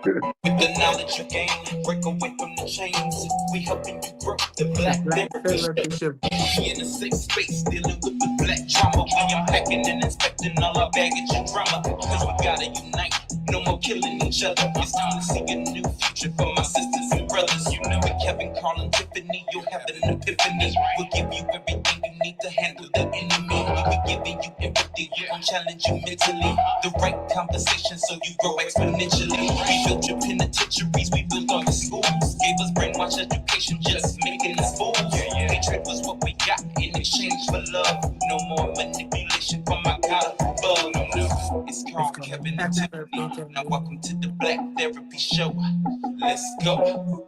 S10: the knowledge you gain, break away from the chains. We helping you grow the black therapy. In a safe space, dealing with the black trauma. We unpacking and inspecting all our baggage and drama. Cause we gotta unite, no more killing each other. It's time to see a new future for my sisters and brothers. You know it, Kevin, Carl, and Tiffany. You'll have an epiphany. We'll give you everything you need to handle the enemy. We'll be giving you empathy. We gon' challenge you mentally. The right conversation so you grow exponentially. We built your penitentiaries, we built all your schools. Gave us brainwash education, just making us fools. Hatred was what we got in exchange for love. No more manipulation from my God above. No, it's Carl, Kevin, and Tiffany. Now welcome to the Black Therapy Show. Let's go.